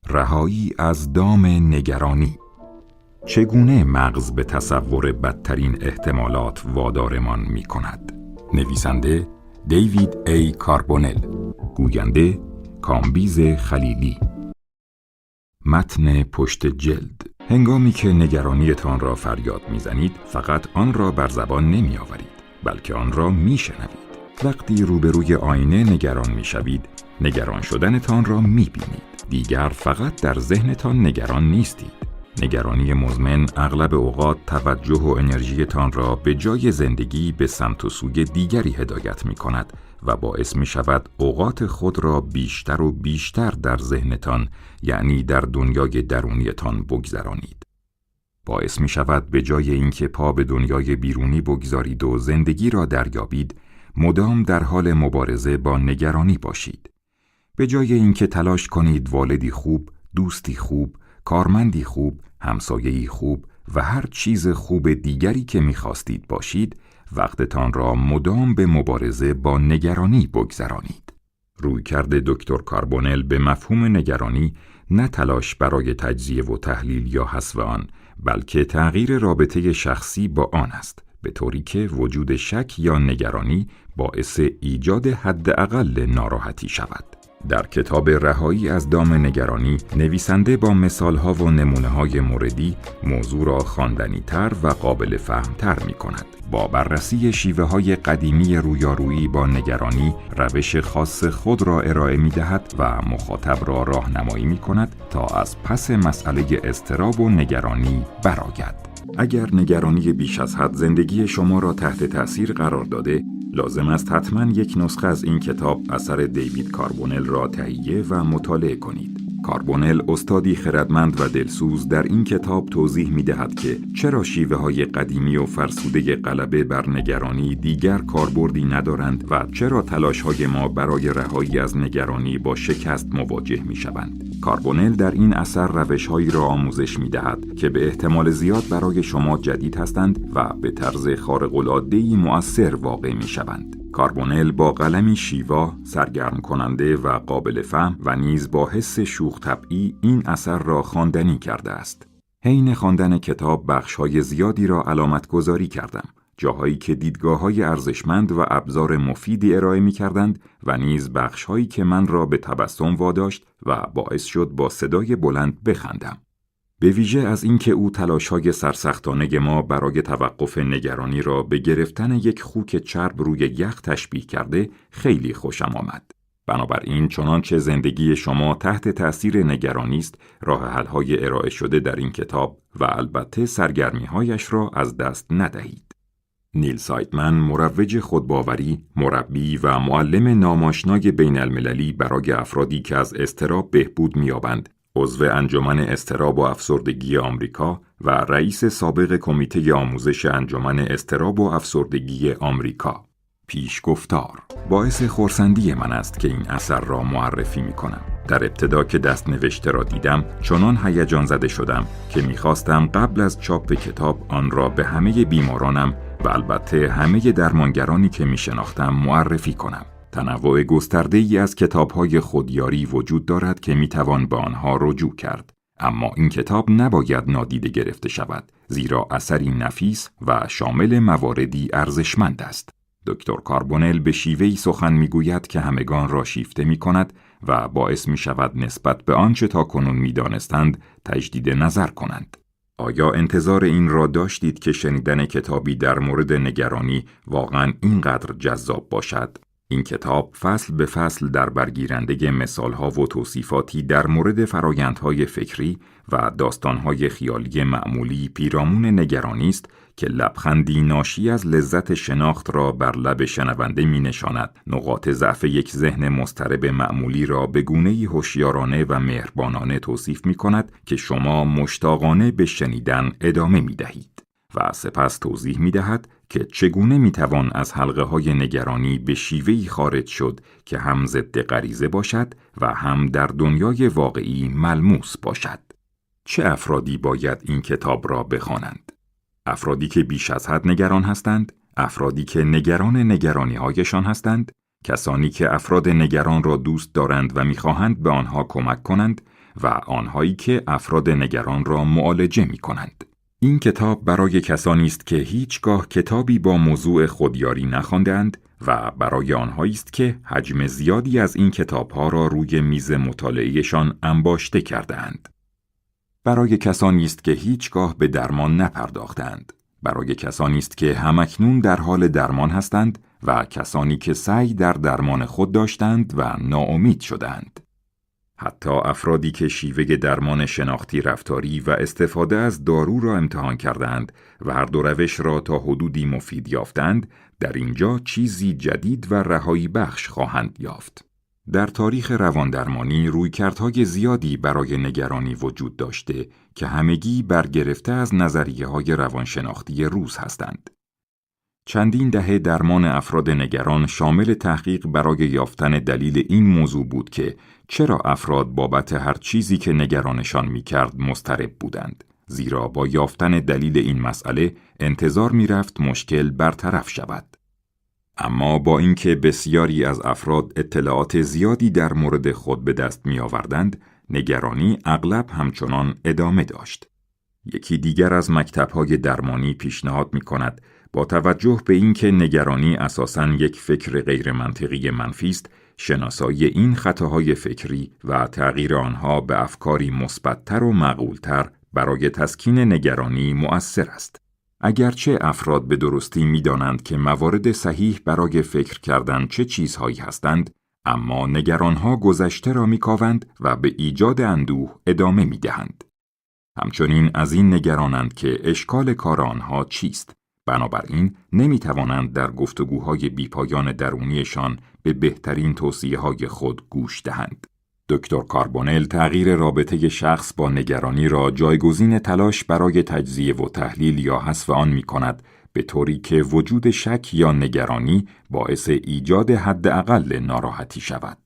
رهایی از دام نگرانی. چگونه مغز به تصور بدترین احتمالات وادارمان می کند؟ نویسنده دیوید ای کاربونل، گوینده کامبیز خلیلی. متن پشت جلد. هنگامی که نگرانیتان را فریاد می‌زنید، فقط آن را بر زبان نمی‌آورید، بلکه آن را می‌شنوید. وقتی روبروی آینه نگران می‌شوید، نگران شدنتان را می‌بینید. دیگر فقط در ذهنتان نگران نیستید. نگرانی مزمن اغلب اوقات توجه و انرژیتان را به جای زندگی به سمت و سوی دیگری هدایت می کند و باعث می شود اوقات خود را بیشتر و بیشتر در ذهنتان، یعنی در دنیای درونیتان بگذرانید. باعث می شود به جای اینکه پا به دنیای بیرونی بگذارید و زندگی را دریابید، مدام در حال مبارزه با نگرانی باشید. به جای اینکه تلاش کنید والدی خوب، دوستی خوب، کارمندی خوب، همسایه‌ای خوب و هر چیز خوب دیگری که می‌خواستید باشید، وقتتان را مدام به مبارزه با نگرانی بگذرانید. رویکرد دکتر کاربونل به مفهوم نگرانی نه تلاش برای تجزیه و تحلیل یا حذف آن، بلکه تغییر رابطه شخصی با آن است، به طوری که وجود شک یا نگرانی باعث ایجاد حداقل ناراحتی شود. در کتاب رهایی از دام نگرانی، نویسنده با مثالها و نمونه‌های موردی موضوع را خواندنی‌تر و قابل فهم‌تر می‌کند. با بررسی شیوه‌های قدیمی رویارویی با نگرانی، روش خاص خود را ارائه می‌دهد و مخاطب را راهنمایی می‌کند تا از پس مسئله اضطراب و نگرانی برآید. اگر نگرانی بیش از حد زندگی شما را تحت تأثیر قرار داده، لازم است حتما یک نسخه از این کتاب اثر دیوید کاربونل را تهیه و مطالعه کنید. کاربونل استادی خردمند و دلسوز در این کتاب توضیح می دهد که چرا شیوه های قدیمی و فرسوده غلبه بر نگرانی دیگر کاربردی ندارند و چرا تلاش های ما برای رهایی از نگرانی با شکست مواجه می شوند. کاربونل در این اثر روش هایی را آموزش می دهد که به احتمال زیاد برای شما جدید هستند و به طرز خارق العاده‌ای مؤثر واقع می شوند. کاربونل با قلمی شیوا، سرگرم کننده و قابل فهم و نیز با حس شوخ طبعی این اثر را خواندنی کرده است. حین خواندن کتاب بخش‌های زیادی را علامت گذاری کردم، جاهایی که دیدگاه‌های ارزشمند و ابزار مفیدی ارائه می‌کردند و نیز بخش‌هایی که من را به تبسم واداشت و باعث شد با صدای بلند بخندم. به ویژه از اینکه او تلاش‌های سرسختانه ما برای توقف نگرانی را به گرفتن یک خوک چرب روی یخ تشبیه کرده خیلی خوشم آمد. بنابراین چنانچه زندگی شما تحت تأثیر نگرانی است، راه حل‌های ارائه شده در این کتاب و البته سرگرمی‌هایش را از دست ندهید. نیل سایتمن، مروج خودباوری، مربی و معلم ناماشنای بین المللی برای افرادی که از اضطراب بهبود می‌یابند، عضو انجمن اضطراب و افسردگی آمریکا و رئیس سابق کمیته آموزش انجمن اضطراب و افسردگی آمریکا. پیشگفتار. باعث خرسندی من است که این اثر را معرفی می کنم. در ابتدا که دست نوشته را دیدم، چنان هیجان زده شدم که می‌خواستم قبل از چاپ کتاب آن را به همه بیمارانم و البته همه درمانگرانی که می شناختم معرفی کنم. تنوع گسترده‌ای از کتاب‌های خودیاری وجود دارد که می‌توان به آنها رجوع کرد، اما این کتاب نباید نادیده گرفته شود، زیرا اثری نفیس و شامل مواردی ارزشمند است. دکتر کاربونل به شیوهی سخن می‌گوید که همگان را شیفته می‌کند و باعث می‌شود نسبت به آنچه تاکنون می‌دانستند تجدید نظر کنند. آیا انتظار این را داشتید که شنیدن کتابی در مورد نگرانی واقعاً اینقدر جذاب باشد؟ این کتاب فصل به فصل در برگیرنده مثالها و توصیفاتی در مورد فرایندهای فکری و داستانهای خیالی معمولی پیرامون نگرانی است که لبخندی ناشی از لذت شناخت را بر لب شنونده می نشاند. نقاط ضعف یک ذهن مضطرب معمولی را به گونه‌ای هوشیارانه و مهربانانه توصیف می کند که شما مشتاقانه به شنیدن ادامه می دهید. و سپس توضیح می دهد که چگونه می توان از حلقه های نگرانی به شیوهی خارج شد که هم ضد غریزه باشد و هم در دنیای واقعی ملموس باشد. چه افرادی باید این کتاب را بخوانند؟ افرادی که بیش از حد نگران هستند، افرادی که نگران نگرانی هایشان هستند، کسانی که افراد نگران را دوست دارند و می‌خواهند به آنها کمک کنند و آنهایی که افراد نگران را معالجه می کنند. این کتاب برای کسانی است که هیچگاه کتابی با موضوع خودیاری نخواندند و برای آنهایی است که حجم زیادی از این کتاب‌ها را روی میز مطالعه‌شان انباشته کرده‌اند. برای کسانی است که هیچگاه به درمان نپرداختند. برای کسانی است که همکنون در حال درمان هستند و کسانی که سعی در درمان خود داشتند و ناامید شدند. حتی افرادی که شیوه درمان شناختی رفتاری و استفاده از دارو را امتحان کردند و هر دو روش را تا حدودی مفید یافتند، در اینجا چیزی جدید و رهایی بخش خواهند یافت. در تاریخ رواندرمانی رویکردهای زیادی برای نگرانی وجود داشته که همگی برگرفته از نظریه‌های روانشناختی روز هستند. چندین دهه درمان افراد نگران شامل تحقیق برای یافتن دلیل این موضوع بود که چرا افراد بابت هر چیزی که نگرانشان می‌کرد مضطرب بودند، زیرا با یافتن دلیل این مسئله انتظار می‌رفت مشکل برطرف شود. اما با اینکه بسیاری از افراد اطلاعات زیادی در مورد خود به دست می‌آوردند، نگرانی اغلب همچنان ادامه داشت. یکی دیگر از مکتب‌های درمانی پیشنهاد می‌کند با توجه به اینکه نگرانی اساساً یک فکر غیر منطقی منفی است، شناسایی این خطاهای فکری و تغییر آنها به افکاری مثبت‌تر و معقول‌تر برای تسکین نگرانی مؤثر است. اگرچه افراد به درستی می‌دانند که موارد صحیح برای فکر کردن چه چیزهایی هستند، اما نگران‌ها گذشته را می‌کاوند و به ایجاد اندوه ادامه می‌دهند. همچنین از این نگرانند که اشکال کار آنها چیست. بنابراین نمی‌توانند در گفتگوهای بیپایان درونیشان به بهترین توصیه‌های خود گوش دهند. دکتر کاربونل تغییر رابطه شخص با نگرانی را جایگزین تلاش برای تجزیه و تحلیل یا حذف آن می‌کند، به طوری که وجود شک یا نگرانی باعث ایجاد حداقل ناراحتی شود.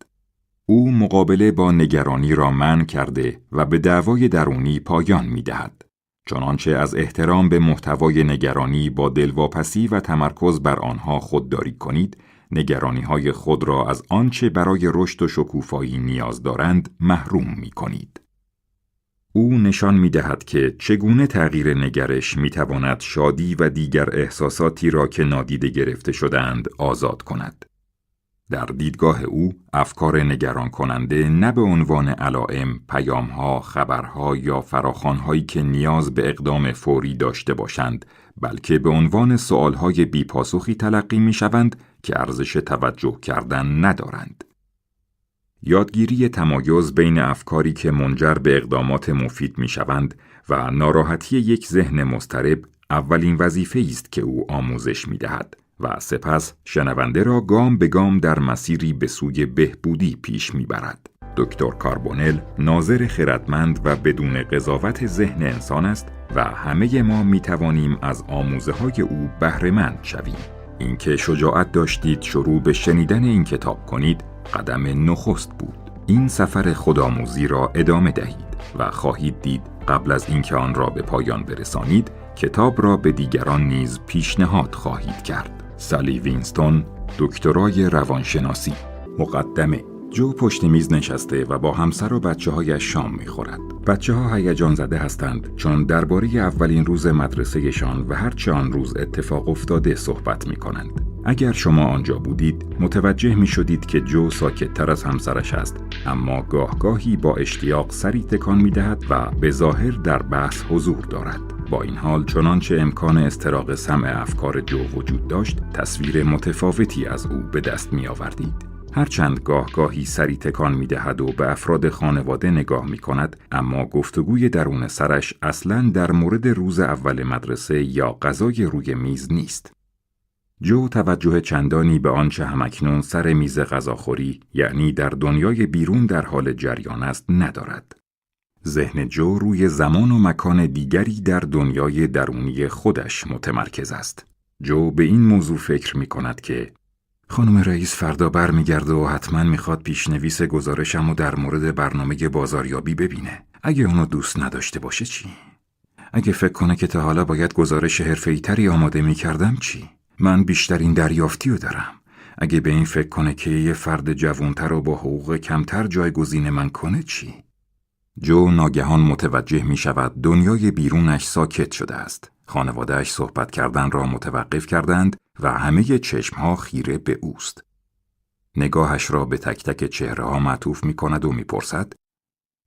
او مقابله با نگرانی را منع کرده و به دعوای درونی پایان می‌دهد. چنانچه از احترام به محتوای نگرانی با دلواپسی و تمرکز بر آنها خودداری کنید، نگرانی‌های خود را از آنچه برای رشد و شکوفایی نیاز دارند محروم می‌کنید. او نشان می‌دهد که چگونه تغییر نگرش می‌تواند شادی و دیگر احساساتی را که نادیده گرفته شده‌اند آزاد کند. در دیدگاه او، افکار نگران کننده نه به عنوان علائم، پیام‌ها، خبرها یا فراخوان‌هایی که نیاز به اقدام فوری داشته باشند، بلکه به عنوان سؤال‌های بی‌پاسخی تلقی می‌شوند که ارزش توجه کردن ندارند. یادگیری تمایز بین افکاری که منجر به اقدامات مفید می‌شوند و ناراحتی یک ذهن مضطرب اولین وظیفه‌ای است که او آموزش می‌دهد و سپس شنونده را گام به گام در مسیری به سوی بهبودی پیش می‌برد. دکتر کاربونل ناظر خردمند و بدون قضاوت ذهن انسان است و همه ما می‌توانیم از آموزه‌های او بهره‌مند شویم. اینکه شجاعت داشتید شروع به شنیدن این کتاب کنید، قدم نخست بود. این سفر خودآموزی را ادامه دهید و خواهید دید قبل از اینکه آن را به پایان برسانید، کتاب را به دیگران نیز پیشنهاد خواهید کرد. سالی وینستون، دکترای روانشناسی. مقدمه: جو پشت میز نشسته و با همسر و بچه‌هایش شام می‌خورد. بچه‌ها هیجان زده هستند چون درباره اولین روز مدرسه‌شان و هرچه آن روز اتفاق افتاده صحبت می‌کنند. اگر شما آنجا بودید، متوجه می‌شدید که جو ساکت‌تر از همسرش است، اما گاهگاهی با اشتیاق سری تکان می‌دهد و به ظاهر در بحث حضور دارد. با این حال چنانچه امکان استراق سمع افکار جو وجود داشت، تصویر متفاوتی از او به دست می‌آوردید. هرچند گاهگاهی سری تکان می‌دهد و به افراد خانواده نگاه می‌کند، اما گفتگوی درون سرش اصلاً در مورد روز اول مدرسه یا غذای روی میز نیست. جو توجه چندانی به آنچه همکنون سر میز غذاخوری، یعنی در دنیای بیرون در حال جریان است، ندارد. ذهن جو روی زمان و مکان دیگری در دنیای درونی خودش متمرکز است. جو به این موضوع فکر می‌کند که خانم رئیس فردا برمیگرده و حتما میخواد پیشنویس گزارشمو در مورد برنامه بازاریابی ببینه. اگه اونو دوست نداشته باشه چی؟ اگه فکر کنه که تا حالا باید گزارش حرفه‌ای‌تری آماده میکردم چی؟ من بیشترین دریافتیو دارم. اگه به این فکر کنه که یه فرد جوانتر و با حقوق کمتر جایگزین من کنه چی؟ جو ناگهان متوجه می شود دنیای بیرونش ساکت شده است. خانواده‌اش صحبت کردن را متوقف کردند و همه چشمها خیره به اوست. نگاهش را به تک تک چهره‌ها معطوف می کند و می پرسد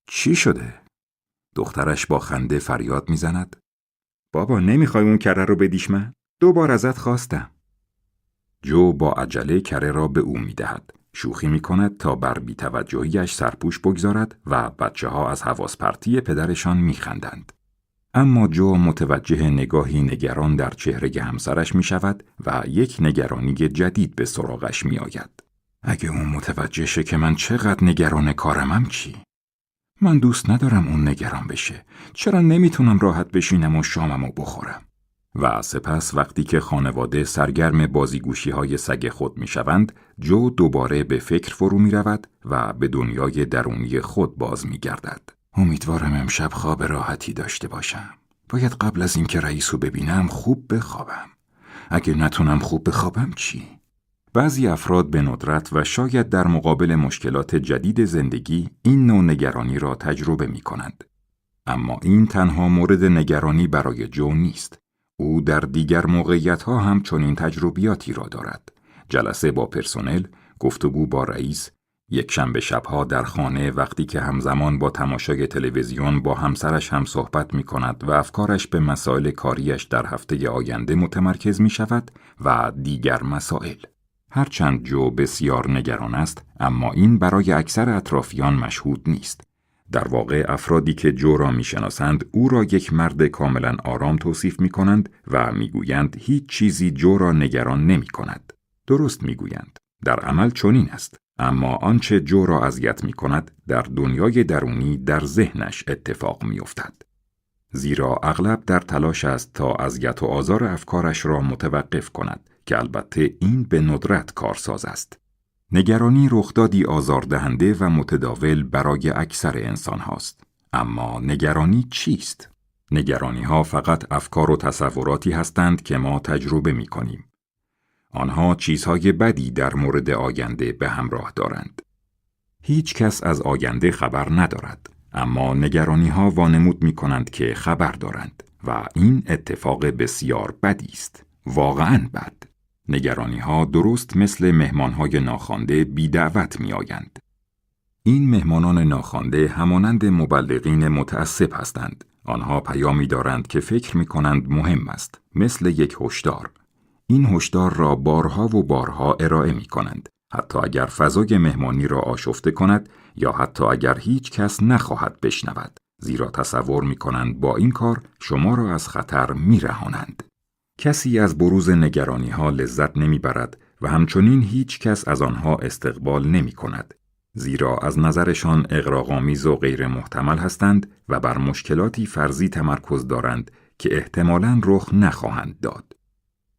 چی شده؟ دخترش با خنده فریاد می زند بابا نمیخوای اون کره رو بدیش من؟ 2 بار ازت خواستم. جو با عجله کره را به او می دهد. شوخی می کند تا بر بی‌توجهی‌اش سرپوش بگذارد و بچه‌ها از حواس پرتی پدرشان می خندند. اما جو متوجه نگاهی نگران در چهره همسرش می شود و یک نگرانی جدید به سراغش می آید. اگه اون متوجه شه که من چقدر نگران کارمم چی؟ من دوست ندارم اون نگران بشه. چرا نمیتونم راحت بشینم و شاممو بخورم؟ و سپس وقتی که خانواده سرگرم بازیگوشی‌های سگ خود میشوند، جو دوباره به فکر فرو میرود و به دنیای درونی خود باز میگردد. امیدوارم امشب خواب راحتی داشته باشم. باید قبل از اینکه رئیسو ببینم خوب بخوابم. اگه نتونم خوب بخوابم چی؟ بعضی افراد به ندرت و شاید در مقابل مشکلات جدید زندگی این نوع نگرانی را تجربه می کنند. اما این تنها مورد نگرانی برای جو نیست. او در دیگر موقعیت‌ها هم چنین تجربیاتی را دارد. جلسه با پرسنل، گفتگو با رئیس، یکشنبه شب‌ها در خانه وقتی که همزمان با تماشای تلویزیون با همسرش هم صحبت می کند و افکارش به مسائل کاریش در هفته آینده متمرکز می شود و دیگر مسائل. هرچند جو بسیار نگران است، اما این برای اکثر اطرافیان مشهود نیست. در واقع افرادی که جو را میشناسند او را یک مرد کاملا آرام توصیف می کنند و میگویند هیچ چیزی جو را نگران نمی کند. درست میگویند. در عمل چنین است. اما آنچه جو را اذیت می کند در دنیای درونی در ذهنش اتفاق می افتد. زیرا اغلب در تلاش است تا اذیت و آزار افکارش را متوقف کند که البته این به ندرت کارساز است. نگرانی رخدادی آزاردهنده و متداول برای اکثر انسان هاست. اما نگرانی چیست؟ نگرانی ها فقط افکار و تصوراتی هستند که ما تجربه می کنیم. آنها چیزهای بدی در مورد آینده به همراه دارند. هیچ کس از آینده خبر ندارد، اما نگرانی ها وانمود می کنند که خبر دارند و این اتفاق بسیار بدی است. واقعاً بد. نگرانی ها درست مثل مهمان های ناخوانده بی دعوت می آیند. این مهمانان ناخوانده همانند مبلغین متعصب هستند. آنها پیامی دارند که فکر می کنند مهم است، مثل یک هشدار. این هشدار را بارها و بارها ارائه می کنند، حتی اگر فضای مهمانی را آشفته کند یا حتی اگر هیچ کس نخواهد بشنود، زیرا تصور می کنند با این کار شما را از خطر می رهانند. کسی از بروز نگرانی ها لذت نمی برد و همچنین هیچ کس از آنها استقبال نمی کند، زیرا از نظرشان اغراق‌آمیز و غیر محتمل هستند و بر مشکلاتی فرضی تمرکز دارند که احتمالاً رخ نخواهند داد.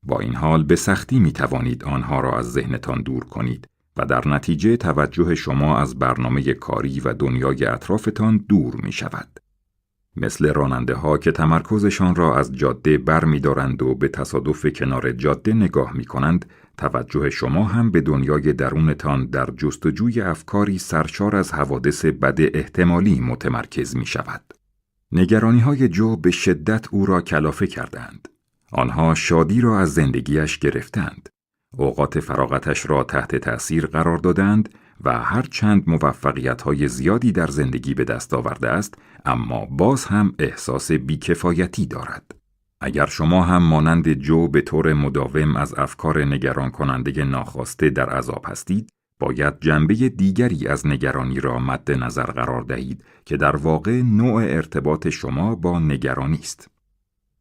با این حال به سختی می توانید آنها را از ذهنتان دور کنید و در نتیجه توجه شما از برنامه کاری و دنیای اطرافتان دور می شود. مثل راننده ها که تمرکزشان را از جاده بر می دارند و به تصادف کنار جاده نگاه می کنند، توجه شما هم به دنیای درونتان در جستجوی افکاری سرشار از حوادث بد احتمالی متمرکز می شود. نگرانی های جو به شدت او را کلافه کردند. آنها شادی را از زندگیش گرفتند. اوقات فراغتش را تحت تأثیر قرار دادند و هر چند موفقیت‌های زیادی در زندگی به دست آورده است، اما باز هم احساس بیکفایتی دارد. اگر شما هم مانند جو به طور مداوم از افکار نگران کننده ناخواسته در عذاب هستید، باید جنبه دیگری از نگرانی را مد نظر قرار دهید که در واقع نوع ارتباط شما با نگرانی است.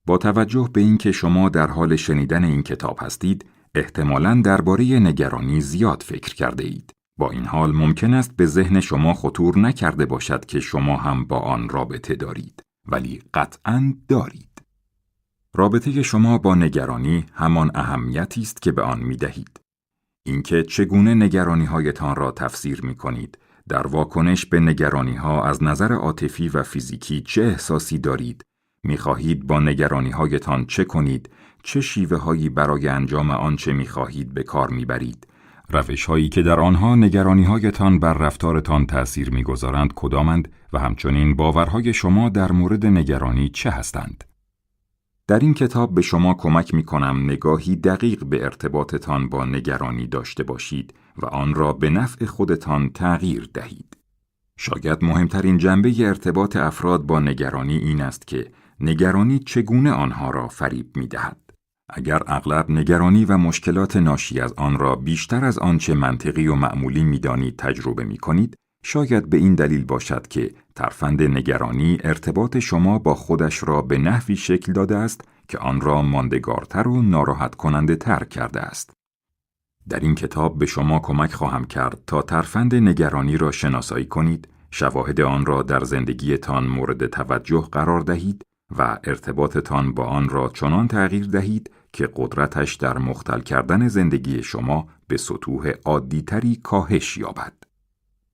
با توجه به اینکه شما در حال شنیدن این کتاب هستید، احتمالاً درباره نگرانی زیاد فکر کرده اید. با این حال ممکن است به ذهن شما خطور نکرده باشد که شما هم با آن رابطه دارید، ولی قطعاً دارید. رابطه شما با نگرانی همان اهمیتی است که به آن می دهید. اینکه چگونه نگرانی‌هایتان را تفسیر می کنید، در واکنش به نگرانی‌ها از نظر عاطفی و فیزیکی چه احساسی دارید، می خواهید با نگرانی‌هایتان چه کنید، چه شیوه‌هایی برای انجام آنچه می خواهید به کار می برید، روش‌هایی که در آنها نگرانی‌هایتان بر رفتارتان تأثیر می‌گذارند کدامند و همچنین باورهای شما در مورد نگرانی چه هستند؟ در این کتاب به شما کمک می‌کنم نگاهی دقیق به ارتباطتان با نگرانی داشته باشید و آن را به نفع خودتان تغییر دهید. شاید مهمترین جنبه ارتباط افراد با نگرانی این است که نگرانی چگونه آنها را فریب می‌دهد. اگر اغلب نگرانی و مشکلات ناشی از آن را بیشتر از آنچه منطقی و معمولی می‌دانید تجربه می‌کنید، شاید به این دلیل باشد که ترفند نگرانی ارتباط شما با خودش را به نحوی شکل داده است که آن را ماندگارتر و ناراحت کننده تر کرده است. در این کتاب به شما کمک خواهم کرد تا ترفند نگرانی را شناسایی کنید، شواهد آن را در زندگیتان مورد توجه قرار دهید و ارتباطتان با آن را چنان تغییر دهید که قدرتش در مختل کردن زندگی شما به سطوح عادی‌تری کاهش یابد.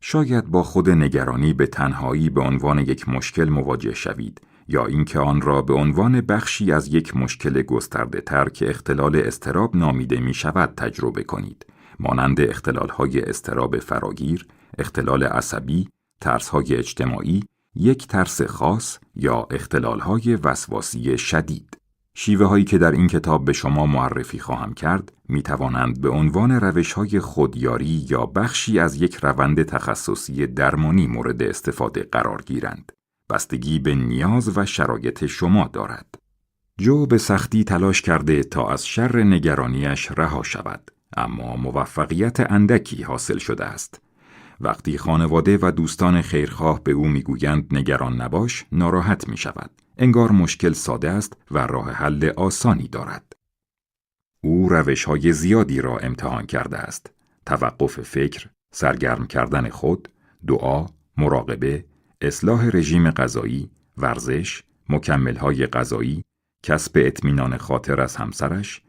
شاید با خود نگرانی به تنهایی به عنوان یک مشکل مواجه شوید یا اینکه آن را به عنوان بخشی از یک مشکل گسترده‌تر که اختلال اضطراب نامیده می شود تجربه کنید، مانند اختلال‌های اضطراب فراگیر، اختلال عصبی، ترس‌های اجتماعی، یک ترس خاص یا اختلال‌های وسواسی شدید. شیوه‌هایی که در این کتاب به شما معرفی خواهم کرد می توانند به عنوان روش‌های خودیاری یا بخشی از یک روند تخصصی درمانی مورد استفاده قرار گیرند. بستگی به نیاز و شرایط شما دارد. جو به سختی تلاش کرده تا از شر نگرانیش رها شود، اما موفقیت اندکی حاصل شده است. وقتی خانواده و دوستان خیرخواه به او میگویند نگران نباش، ناراحت می شود. انگار مشکل ساده است و راه حل آسانی دارد. او روش‌های زیادی را امتحان کرده است. توقف فکر، سرگرم کردن خود، دعا، مراقبه، اصلاح رژیم غذایی، ورزش، مکمل‌های غذایی، کسب اطمینان خاطر از همسرش،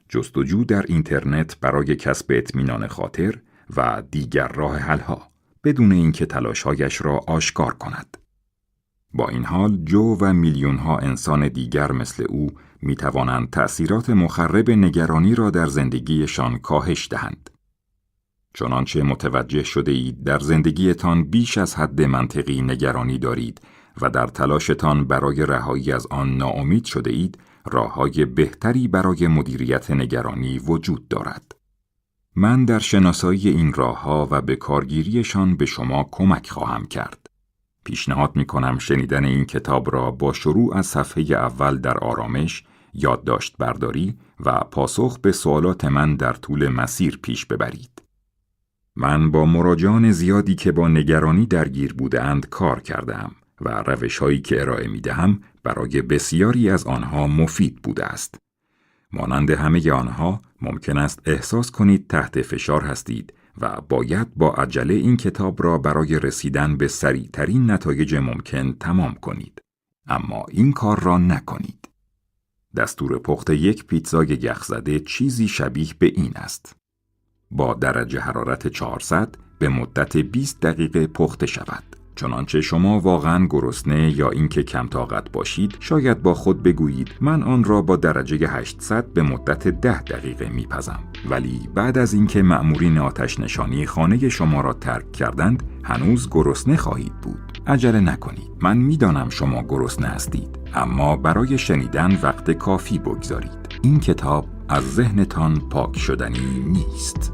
جستجو در اینترنت برای کسب اطمینان خاطر و دیگر راه حل‌ها، بدون اینکه تلاش‌هایش را آشکار کند. با این حال جو و میلیون‌ها انسان دیگر مثل او می‌توانند تأثیرات مخرب نگرانی را در زندگیشان کاهش دهند. چنانچه متوجه شده اید در زندگیتان بیش از حد منطقی نگرانی دارید و در تلاشتان برای رهایی از آن ناامید شده اید، راه‌های بهتری برای مدیریت نگرانی وجود دارد. من در شناسایی این راه‌ها و به کارگیریشان به شما کمک خواهم کرد. پیشنهاد می‌کنم شنیدن این کتاب را با شروع از صفحه اول در آرامش، یادداشت برداری و پاسخ به سوالات من در طول مسیر پیش ببرید. من با مراجعان زیادی که با نگرانی درگیر بودند کار کردم و روش‌هایی که ارائه می‌دهم برای بسیاری از آنها مفید بوده است. مانند همه آنها ممکن است احساس کنید تحت فشار هستید و باید با عجله این کتاب را برای رسیدن به سریع‌ترین نتایج ممکن تمام کنید. اما این کار را نکنید. دستور پخت یک پیتزای یخزده چیزی شبیه به این است: با درجه حرارت 400 به مدت 20 دقیقه پخته شود. چنانچه شما واقعاً گرسنه یا اینکه کم طاقت باشید، شاید با خود بگویید من آن را با درجه 800 به مدت 10 دقیقه میپزم. ولی بعد از اینکه مأمورین آتش نشانی خانه شما را ترک کردند، هنوز گرسنه خواهید بود. عجله نکنید. من میدانم شما گرسنه هستید، اما برای شنیدن وقت کافی بگذارید. این کتاب از ذهنتان پاک شدنی نیست.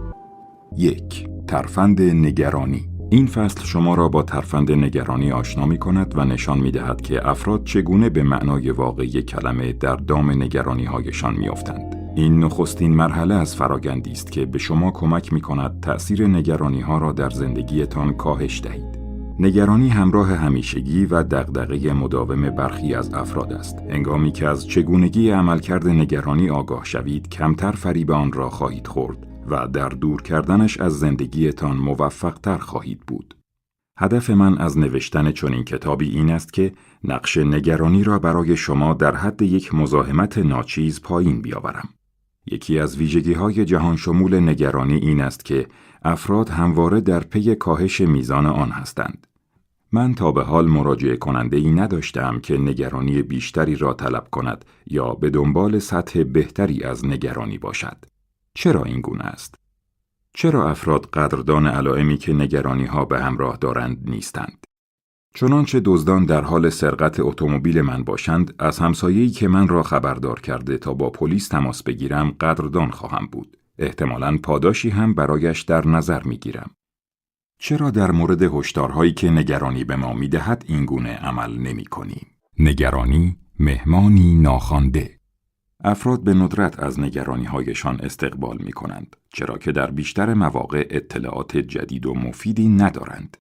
1. ترفند نگرانی. این فصل شما را با ترفند نگرانی آشنا می کند و نشان می دهد که افراد چگونه به معنای واقعی کلمه در دام نگرانی هایشان می افتند. این نخستین مرحله از فرآیندی است که به شما کمک می کند تأثیر نگرانی ها را در زندگیتان کاهش دهید. نگرانی همراه همیشگی و دغدغه مداوم برخی از افراد است. هنگامی که از چگونگی عملکرد نگرانی آگاه شوید، کمتر فریب آن را خواهید خورد و در دور کردنش از زندگیتان موفق‌تر خواهید بود. هدف من از نوشتن چنین کتابی این است که نقش نگرانی را برای شما در حد یک مزاحمت ناچیز پایین بیاورم. یکی از ویژگی‌های جهان شمول نگرانی این است که افراد همواره در پی کاهش میزان آن هستند. من تا به حال مراجعه کننده‌ای نداشتم که نگرانی بیشتری را طلب کند یا به دنبال سطح بهتری از نگرانی باشد. چرا این گونه است؟ چرا افراد قدردان علائمی که نگرانی‌ها به همراه دارند نیستند؟ چنانچه دزدان در حال سرقت اتومبیل من باشند، از همسایه‌ای که من را خبردار کرده تا با پلیس تماس بگیرم قدردان خواهم بود. احتمالاً پاداشی هم برایش در نظر می‌گیرم. چرا در مورد هشدارهایی که نگرانی به ما می‌دهد این گونه عمل نمی‌کنیم؟ نگرانی مهمانی ناخوانده. افراد به ندرت از نگرانی‌هایشان استقبال می‌کنند، چرا که در بیشتر مواقع اطلاعات جدید و مفیدی ندارند.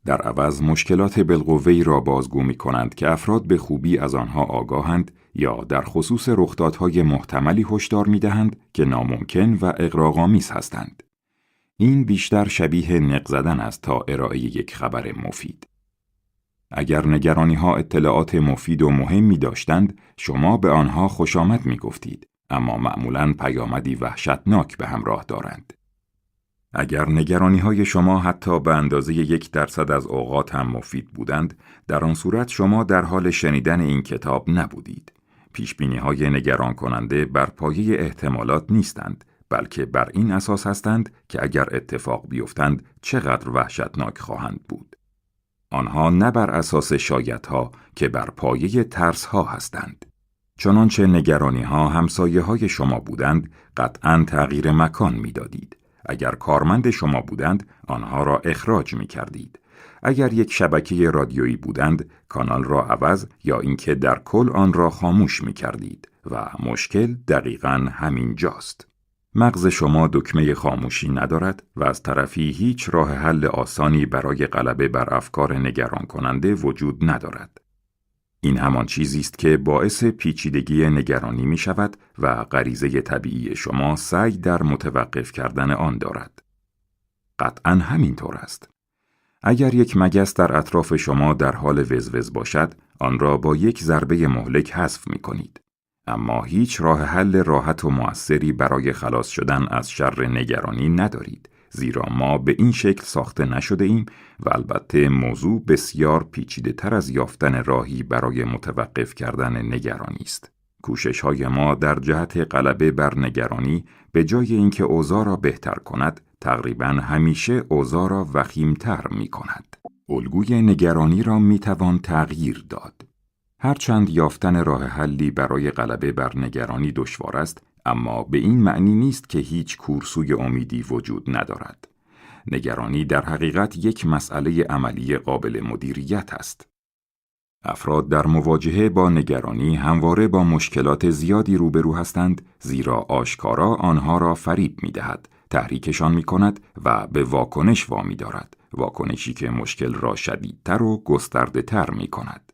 در عوض مشکلات بالقوه‌ای را بازگو می‌کنند که افراد به خوبی از آنها آگاهند یا در خصوص رخدادهای محتملی هشدار می‌دهند که ناممکن و اغراق‌آمیز هستند. این بیشتر شبیه نق زدن است تا ارائه یک خبر مفید. اگر نگرانی‌ها اطلاعات مفید و مهمی داشتند، شما به آنها خوش آمد می‌گفتید، اما معمولاً پیامدی وحشتناک به همراه دارند. اگر نگرانی‌های شما حتی به اندازه 1% از اوقات هم مفید بودند، در آن صورت شما در حال شنیدن این کتاب نبودید. پیشبینی‌های نگران کننده بر پایه احتمالات نیستند، بلکه بر این اساس هستند که اگر اتفاق بیفتند چقدر وحشتناک خواهند بود. آنها نه بر اساس شایدها که بر پایه ترس‌ها هستند. چنانچه نگرانی‌ها همسایه‌های شما بودند، قطعاً تغییر مکان می‌دادید. اگر کارمند شما بودند، آنها را اخراج می‌کردید. اگر یک شبکه رادیویی بودند، کانال را عوض یا اینکه در کل آن را خاموش می‌کردید و مشکل دقیقاً همین جاست. مغز شما دکمه خاموشی ندارد و از طرفی هیچ راه حل آسانی برای غلبه بر افکار نگران کننده وجود ندارد. این همان چیزی است که باعث پیچیدگی نگرانی می شود و غریزه طبیعی شما سعی در متوقف کردن آن دارد. قطعاً همینطور است. اگر یک مگس در اطراف شما در حال وزوز باشد، آن را با یک ضربه مهلک حذف می کنید. اما هیچ راه حل راحت و مؤثری برای خلاص شدن از شر نگرانی ندارید، زیرا ما به این شکل ساخته نشده ایم و البته موضوع بسیار پیچیده تر از یافتن راهی برای متوقف کردن نگرانی است. کوشش‌های ما در جهت غلبه بر نگرانی به جای اینکه اوضاع را بهتر کند، تقریباً همیشه اوضاع را وخیم‌تر می‌کند. الگوی نگرانی را می‌توان تغییر داد. هرچند یافتن راه حلی برای غلبه بر نگرانی دشوار است، اما به این معنی نیست که هیچ کورسوی امیدی وجود ندارد. نگرانی در حقیقت یک مسئله عملی قابل مدیریت است. افراد در مواجهه با نگرانی همواره با مشکلات زیادی روبرو هستند، زیرا آشکارا آنها را فریب می‌دهد، تحریکشان می‌کند و به واکنش وامی دارد، واکنشی که مشکل را شدیدتر و گسترده‌تر می‌کند.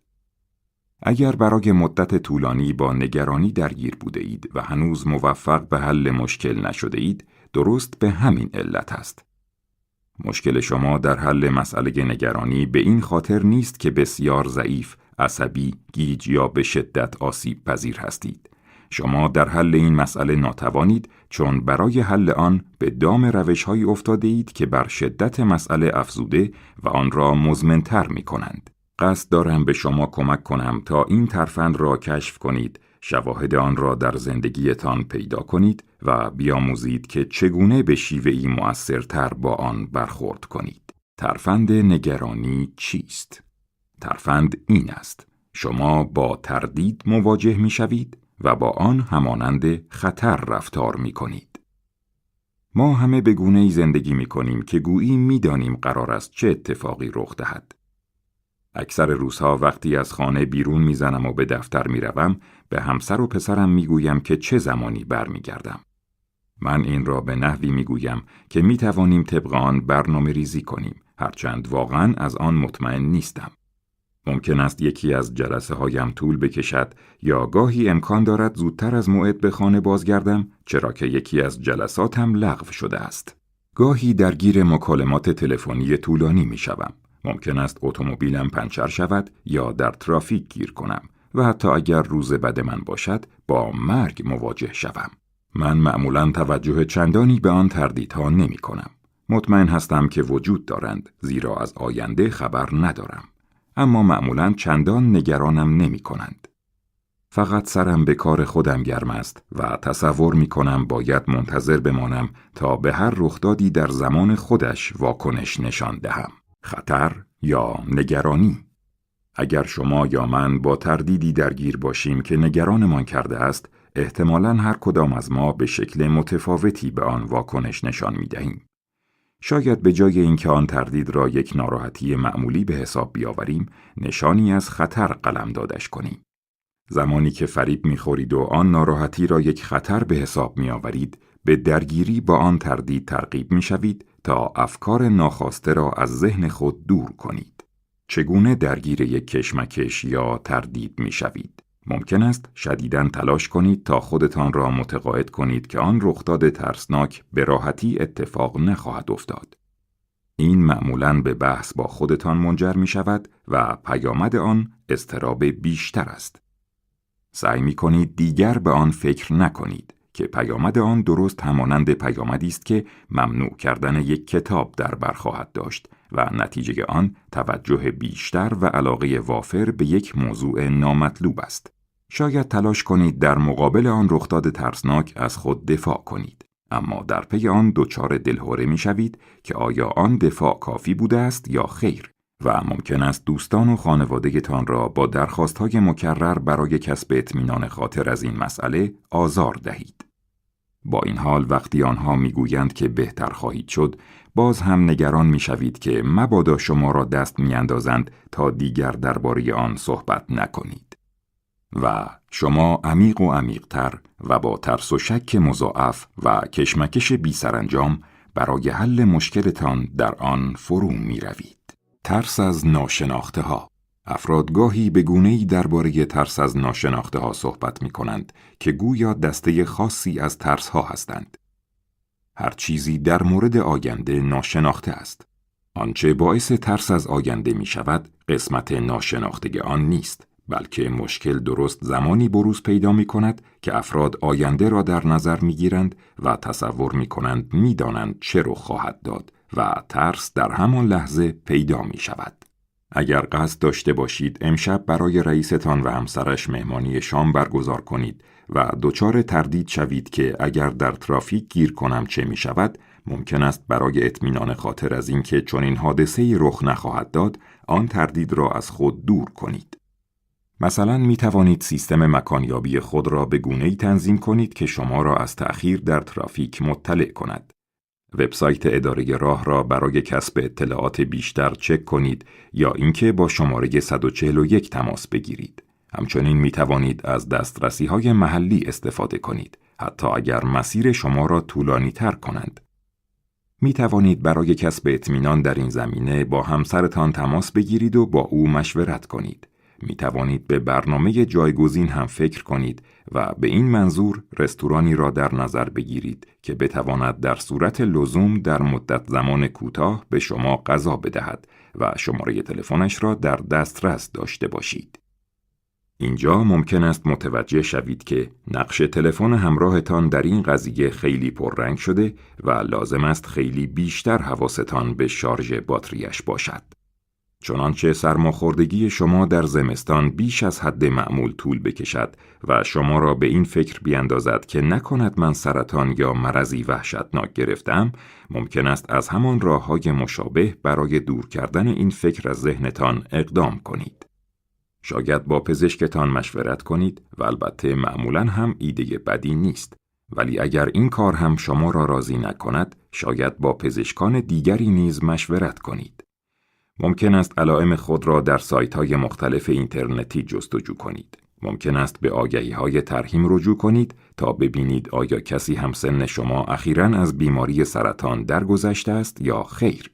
اگر برای مدت طولانی با نگرانی درگیر بوده اید و هنوز موفق به حل مشکل نشده اید، درست به همین علت است. مشکل شما در حل مسئله نگرانی به این خاطر نیست که بسیار ضعیف، عصبی، گیج یا به شدت آسیب پذیر هستید. شما در حل این مسئله ناتوانید چون برای حل آن به دام روش‌هایی افتاده اید که بر شدت مسئله افزوده و آن را مزمن‌تر می‌کنند. قصد دارم به شما کمک کنم تا این ترفند را کشف کنید، شواهد آن را در زندگیتان پیدا کنید و بیاموزید که چگونه به شیوهی مؤثرتر با آن برخورد کنید. ترفند نگرانی چیست؟ ترفند این است: شما با تردید مواجه می شوید و با آن همانند خطر رفتار می کنید. ما همه به گونه‌ای زندگی می کنیم که گویی می دانیم قرار است چه اتفاقی رخ دهد. اکثر روزها وقتی از خانه بیرون میزنم و به دفتر میروم، به همسر و پسرم میگویم که چه زمانی برمیگردم. من این را به نحوی میگویم که میتوانیم طبق آن برنامه ریزی کنیم، هرچند واقعا از آن مطمئن نیستم. ممکن است یکی از جلسه هایم طول بکشد یا گاهی امکان دارد زودتر از موعد به خانه بازگردم، چرا که یکی از جلساتم لغو شده است. گاهی درگیر مکالمات تلفنی طولانی میشوم. ممکن است اتومبیلم پنچر شود یا در ترافیک گیر کنم و حتی اگر روز بد من باشد با مرگ مواجه شوم. من معمولاً توجه چندانی به آن تردیدها نمی کنم. مطمئن هستم که وجود دارند، زیرا از آینده خبر ندارم. اما معمولاً چندان نگرانم نمی کنند. فقط سرم به کار خودم گرم است و تصور می کنم باید منتظر بمانم تا به هر رخدادی در زمان خودش واکنش نشان دهم. خطر یا نگرانی. اگر شما یا من با تردیدی درگیر باشیم که نگرانمان کرده است، احتمالاً هر کدام از ما به شکل متفاوتی به آن واکنش نشان می دهیم. شاید به جای اینکه آن تردید را یک ناراحتی معمولی به حساب بیاوریم، نشانی از خطر قلمدادش کنیم. زمانی که فریب می‌خورید و آن ناراحتی را یک خطر به حساب می‌آورید، به درگیری با آن تردید ترغیب می‌شوید تا افکار ناخواسته را از ذهن خود دور کنید. چگونه درگیر یک کشمکش یا تردید می‌شوید؟ ممکن است شدیداً تلاش کنید تا خودتان را متقاعد کنید که آن رخداد ترسناک به راحتی اتفاق نخواهد افتاد. این معمولاً به بحث با خودتان منجر می‌شود و پیامد آن اضطراب بیشتر است. سعی می کنید دیگر به آن فکر نکنید که پیامد آن درست همانند پیامدی است که ممنوع کردن یک کتاب در بر خواهد داشت و نتیجه آن توجه بیشتر و علاقه وافر به یک موضوع نامطلوب است. شاید تلاش کنید در مقابل آن رخداد ترسناک از خود دفاع کنید، اما در پی آن دچار دلهره می شوید که آیا آن دفاع کافی بوده است یا خیر، و ممکن است دوستان و خانوادگتان را با درخواست‌های مکرر برای کسب اطمینان خاطر از این مسئله آزار دهید. با این حال وقتی آنها میگویند که بهتر خواهید شد، باز هم نگران میشوید که مبادا شما را دست میاندازند تا دیگر درباره آن صحبت نکنید. و شما عمیق و عمیق‌تر و با ترس و شک مضاعف و کشمکش بی سرانجام برای حل مشکلتان در آن فرو میروید. ترس از ناشناخته ها. افراد گاهی به گونه‌ای درباره ترس از ناشناخته ها صحبت می کنند که گویا دسته خاصی از ترس ها هستند. هر چیزی در مورد آینده ناشناخته است. آنچه باعث ترس از آینده می شود قسمت ناشناخته آن نیست، بلکه مشکل درست زمانی بروز پیدا می کند که افراد آینده را در نظر می گیرند و تصور می کنند می دانند چه رخ خواهد داد و ترس در همان لحظه پیدا می شود. اگر قصد داشته باشید امشب برای رئیستان و همسرش مهمانی شام برگزار کنید و دچار تردید شوید که اگر در ترافیک گیر کنم چه می شود، ممکن است برای اطمینان خاطر از اینکه چنین حادثه‌ای رخ نخواهد داد، آن تردید را از خود دور کنید. مثلا می توانید سیستم مکانیابی خود را به گونه‌ای تنظیم کنید که شما را از تأخیر در ترافیک مطلع کند. وبسایت اداره راه را برای کسب اطلاعات بیشتر چک کنید یا اینکه با شماره 141 تماس بگیرید. همچنین می توانید از دسترسی‌های محلی استفاده کنید، حتی اگر مسیر شما را طولانی تر کنند. می توانید برای کسب اطمینان در این زمینه با همسرتان تماس بگیرید و با او مشورت کنید. می توانید به برنامه جایگزین هم فکر کنید و به این منظور رستورانی را در نظر بگیرید که بتواند در صورت لزوم در مدت زمان کوتاه به شما غذا بدهد و شماره تلفنش را در دسترس داشته باشید. اینجا ممکن است متوجه شوید که نقش تلفن همراهتان در این قضیه خیلی پررنگ شده و لازم است خیلی بیشتر حواستان به شارژ باتریش باشد. چنانچه سرماخوردگی شما در زمستان بیش از حد معمول طول بکشد و شما را به این فکر بیندازد که نکند من سرطان یا مرضی وحشتناک گرفتم، ممکن است از همان راه‌های مشابه برای دور کردن این فکر از ذهنتان اقدام کنید. شاید با پزشکتان مشورت کنید و البته معمولاً هم ایده بدی نیست، ولی اگر این کار هم شما را راضی نکند، شاید با پزشکان دیگری نیز مشورت کنید. ممکن است علائم خود را در سایت‌های مختلف اینترنتی جستجو کنید. ممکن است به آگهی‌های ترحیم رجوع کنید تا ببینید آیا کسی همسن شما اخیراً از بیماری سرطان درگذشته است یا خیر.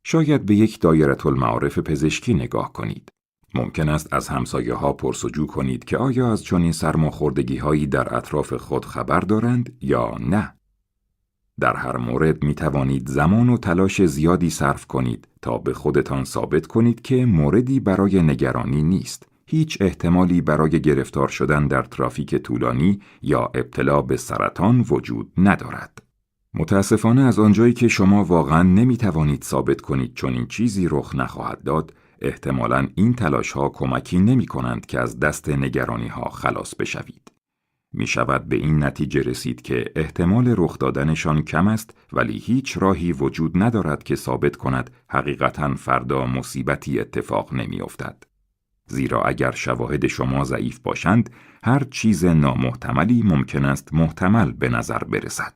شاید به یک دایره المعارف پزشکی نگاه کنید. ممکن است از همسایه‌ها پرسجو کنید که آیا از چنین سرماخوردگی‌هایی در اطراف خود خبر دارند یا نه. در هر مورد می توانید زمان و تلاش زیادی صرف کنید تا به خودتان ثابت کنید که موردی برای نگرانی نیست. هیچ احتمالی برای گرفتار شدن در ترافیک طولانی یا ابتلا به سرطان وجود ندارد. متاسفانه از آنجایی که شما واقعاً نمی توانید ثابت کنید چون این چیزی رخ نخواهد داد، احتمالاً این تلاش‌ها کمکی نمی‌کنند که از دست نگرانی‌ها خلاص بشوید. می شود به این نتیجه رسید که احتمال رخ دادنشان کم است، ولی هیچ راهی وجود ندارد که ثابت کند حقیقتاً فردا مصیبتی اتفاق نمی افتد. زیرا اگر شواهد شما ضعیف باشند، هر چیز نامحتملی ممکن است محتمل به نظر برسد.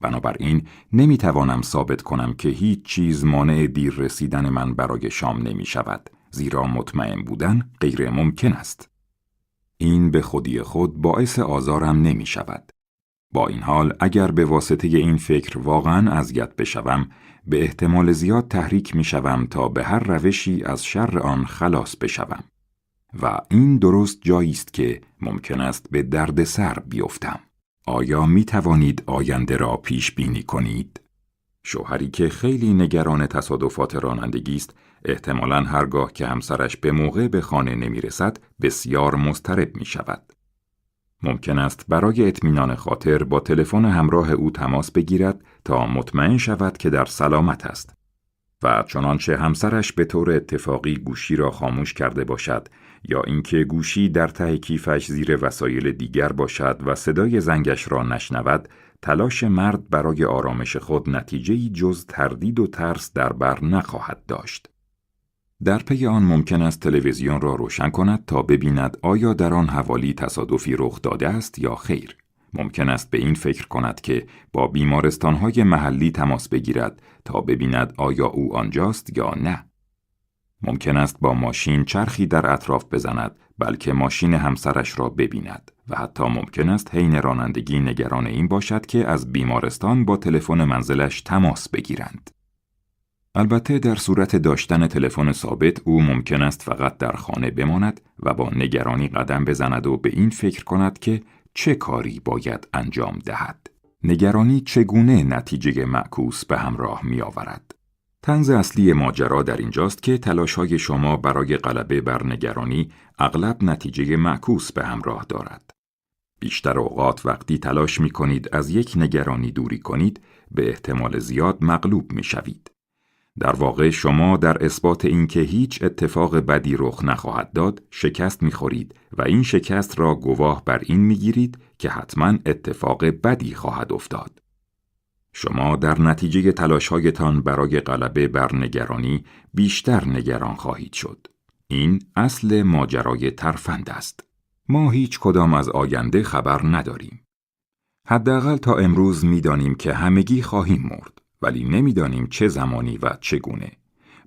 بنابراین نمی توانم ثابت کنم که هیچ چیز مانع دیر رسیدن من برای شام نمی شود، زیرا مطمئن بودن غیر ممکن است. این به خودی خود باعث آزارم نمی شود. با این حال اگر به واسطه این فکر واقعاً اذیت بشوم، به احتمال زیاد تحریک می شوم تا به هر روشی از شر آن خلاص بشوم. و این درست جایی است که ممکن است به دردسر بیفتم. آیا می توانید آینده را پیش بینی کنید؟ شوهری که خیلی نگران تصادفات رانندگی است، احتمالاً هرگاه که همسرش به موقع به خانه نمی رسد، بسیار مضطرب می شود. ممکن است برای اطمینان خاطر با تلفن همراه او تماس بگیرد تا مطمئن شود که در سلامت است. و چنانچه همسرش به طور اتفاقی گوشی را خاموش کرده باشد یا اینکه گوشی در ته کیفش زیر وسایل دیگر باشد و صدای زنگش را نشنود، تلاش مرد برای آرامش خود نتیجه‌ای جز تردید و ترس در بر نخواهد داشت. در پی آن ممکن است تلویزیون را روشن کند تا ببیند آیا در آن حوالی تصادفی رخ داده است یا خیر. ممکن است به این فکر کند که با بیمارستان‌های محلی تماس بگیرد تا ببیند آیا او آنجاست یا نه. ممکن است با ماشین چرخی در اطراف بزند بلکه ماشین همسرش را ببیند و حتی ممکن است حین رانندگی نگران این باشد که از بیمارستان با تلفن منزلش تماس بگیرند. البته در صورت داشتن تلفن ثابت او ممکن است فقط در خانه بماند و با نگرانی قدم بزند و به این فکر کند که چه کاری باید انجام دهد. نگرانی چگونه نتیجه معکوس به همراه می آورد؟ طنز اصلی ماجرا در اینجاست که تلاش‌های شما برای غلبه بر نگرانی اغلب نتیجه معکوس به همراه دارد. بیشتر اوقات وقتی تلاش می کنید از یک نگرانی دوری کنید، به احتمال زیاد مغلوب می شوید. در واقع شما در اثبات اینکه هیچ اتفاق بدی رخ نخواهد داد، شکست می‌خورید و این شکست را گواه بر این می‌گیرید که حتما اتفاق بدی خواهد افتاد. شما در نتیجه تلاش‌هایتان برای غلبه بر نگرانی بیشتر نگران خواهید شد. این اصل ماجرای ترفند است. ما هیچ کدام از آینده خبر نداریم. حداقل تا امروز می‌دانیم که همگی خواهیم مرد. ولی نمیدانیم چه زمانی و چگونه.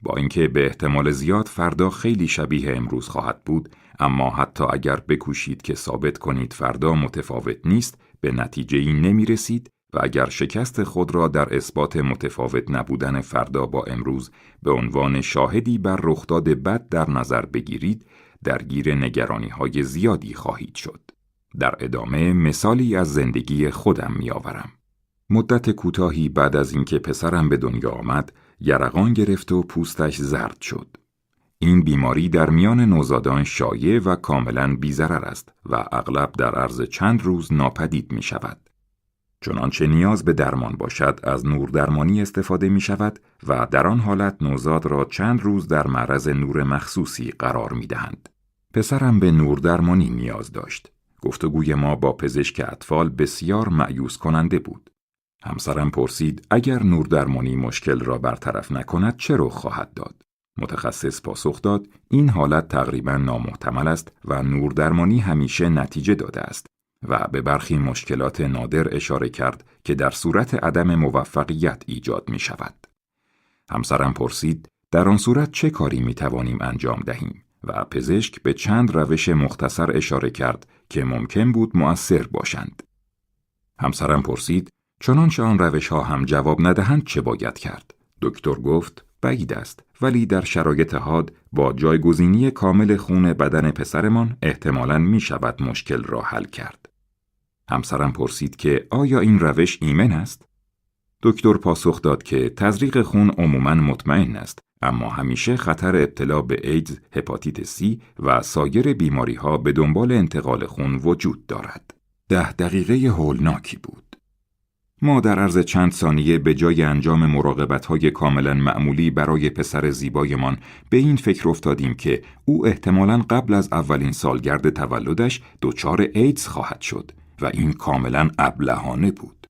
با اینکه به احتمال زیاد فردا خیلی شبیه امروز خواهد بود، اما حتی اگر بکوشید که ثابت کنید فردا متفاوت نیست، به نتیجه‌ای نمی‌رسید و اگر شکست خود را در اثبات متفاوت نبودن فردا با امروز به عنوان شاهدی بر رخداد بد در نظر بگیرید، درگیر نگرانی‌های زیادی خواهید شد. در ادامه مثالی از زندگی خودم می‌آورم. مدت کوتاهی بعد از اینکه پسرم به دنیا آمد، یرقان گرفت و پوستش زرد شد. این بیماری در میان نوزادان شایع و کاملاً بی‌ضرر است و اغلب در عرض چند روز ناپدید می شود. چنانچه نیاز به درمان باشد، از نوردرمانی استفاده می شود و در آن حالت نوزاد را چند روز در معرض نور مخصوصی قرار می دهند. پسرم به نوردرمانی نیاز داشت. گفتگوی ما با پزشک اطفال بسیار مایوس کننده بود. همسرم پرسید اگر نوردرمانی مشکل را برطرف نکند چه رخ خواهد داد؟ متخصص پاسخ داد این حالت تقریباً نامحتمل است و نوردرمانی همیشه نتیجه داده است و به برخی مشکلات نادر اشاره کرد که در صورت عدم موفقیت ایجاد می شود. همسرم پرسید در آن صورت چه کاری می توانیم انجام دهیم؟ و پزشک به چند روش مختصر اشاره کرد که ممکن بود مؤثر باشند. همسرم پرسید چنانچه آن روش‌ها هم جواب ندهند چه باید کرد؟ دکتر گفت بعید است، ولی در شرایط حاد با جایگزینی کامل خون بدن پسرمان احتمالاً می شود مشکل را حل کرد. همسرم پرسید که آیا این روش ایمن است؟ دکتر پاسخ داد که تزریق خون عموماً مطمئن است، اما همیشه خطر ابتلا به ایدز، هپاتیت سی و سایر بیماری‌ها به دنبال انتقال خون وجود دارد. 10 دقیقه هولناکی بود. ما در عرض چند ثانیه به جای انجام مراقبت‌های کاملا معمولی برای پسر زیبایمان به این فکر افتادیم که او احتمالاً قبل از اولین سالگرد تولدش دچار ایدز خواهد شد و این کاملا ابلهانه بود.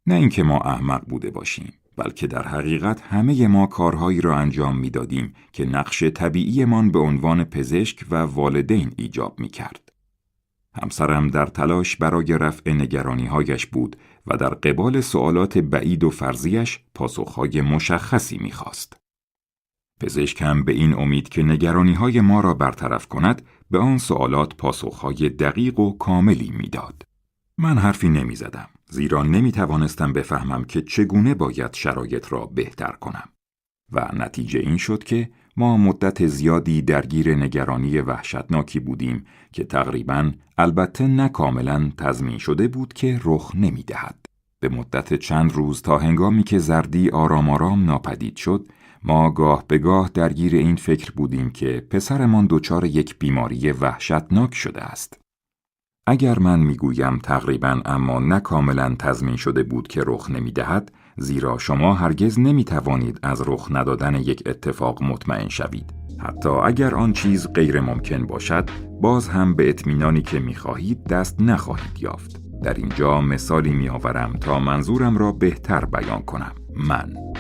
نه اینکه ما احمق بوده باشیم، بلکه در حقیقت همه ما کارهایی را انجام می‌دادیم که نقش طبیعیمان به عنوان پزشک و والدین ایجاب می‌کرد. همسرم در تلاش برای رفع نگرانی‌هایش بود و در قبال سوالات بعید و فرضیش پاسخهای مشخصی می‌خواست. پزشک هم به این امید که نگرانی‌های ما را برطرف کند، به آن سوالات پاسخهای دقیق و کاملی می‌داد. من حرفی نمی‌زدم، زیرا نمی‌توانستم بفهمم که چگونه باید شرایط را بهتر کنم. و نتیجه این شد که ما مدت زیادی درگیر نگرانی وحشتناکی بودیم که تقریباً، البته نه کاملاً، تضمین شده بود که رخ نمی‌دهد. به مدت چند روز تا هنگامی که زردی آرام آرام ناپدید شد، ما گاه به گاه درگیر این فکر بودیم که پسرمان دچار یک بیماری وحشتناک شده است. اگر من میگویم تقریباً اما نه کاملاً تضمین شده بود که رخ نمی‌دهد، زیرا شما هرگز نمی‌توانید از رخ ندادن یک اتفاق مطمئن شوید. حتی اگر آن چیز غیر ممکن باشد، باز هم به اطمینانی که می‌خواهید دست نخواهید یافت. در اینجا مثالی می‌آورم تا منظورم را بهتر بیان کنم.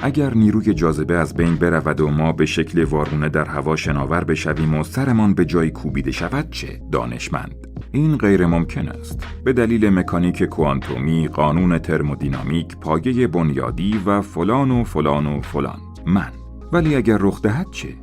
اگر نیروی جاذبه از بین برود و ما به شکل وارونه در هوا شناور بشویم و سرمان به جای کوبیده شود چه؟ دانشمند: این غیر ممکن است. به دلیل مکانیک کوانتومی، قانون ترمودینامیک، پایه بنیادی و فلان و فلان و فلان. ولی اگر رخ دهد چه؟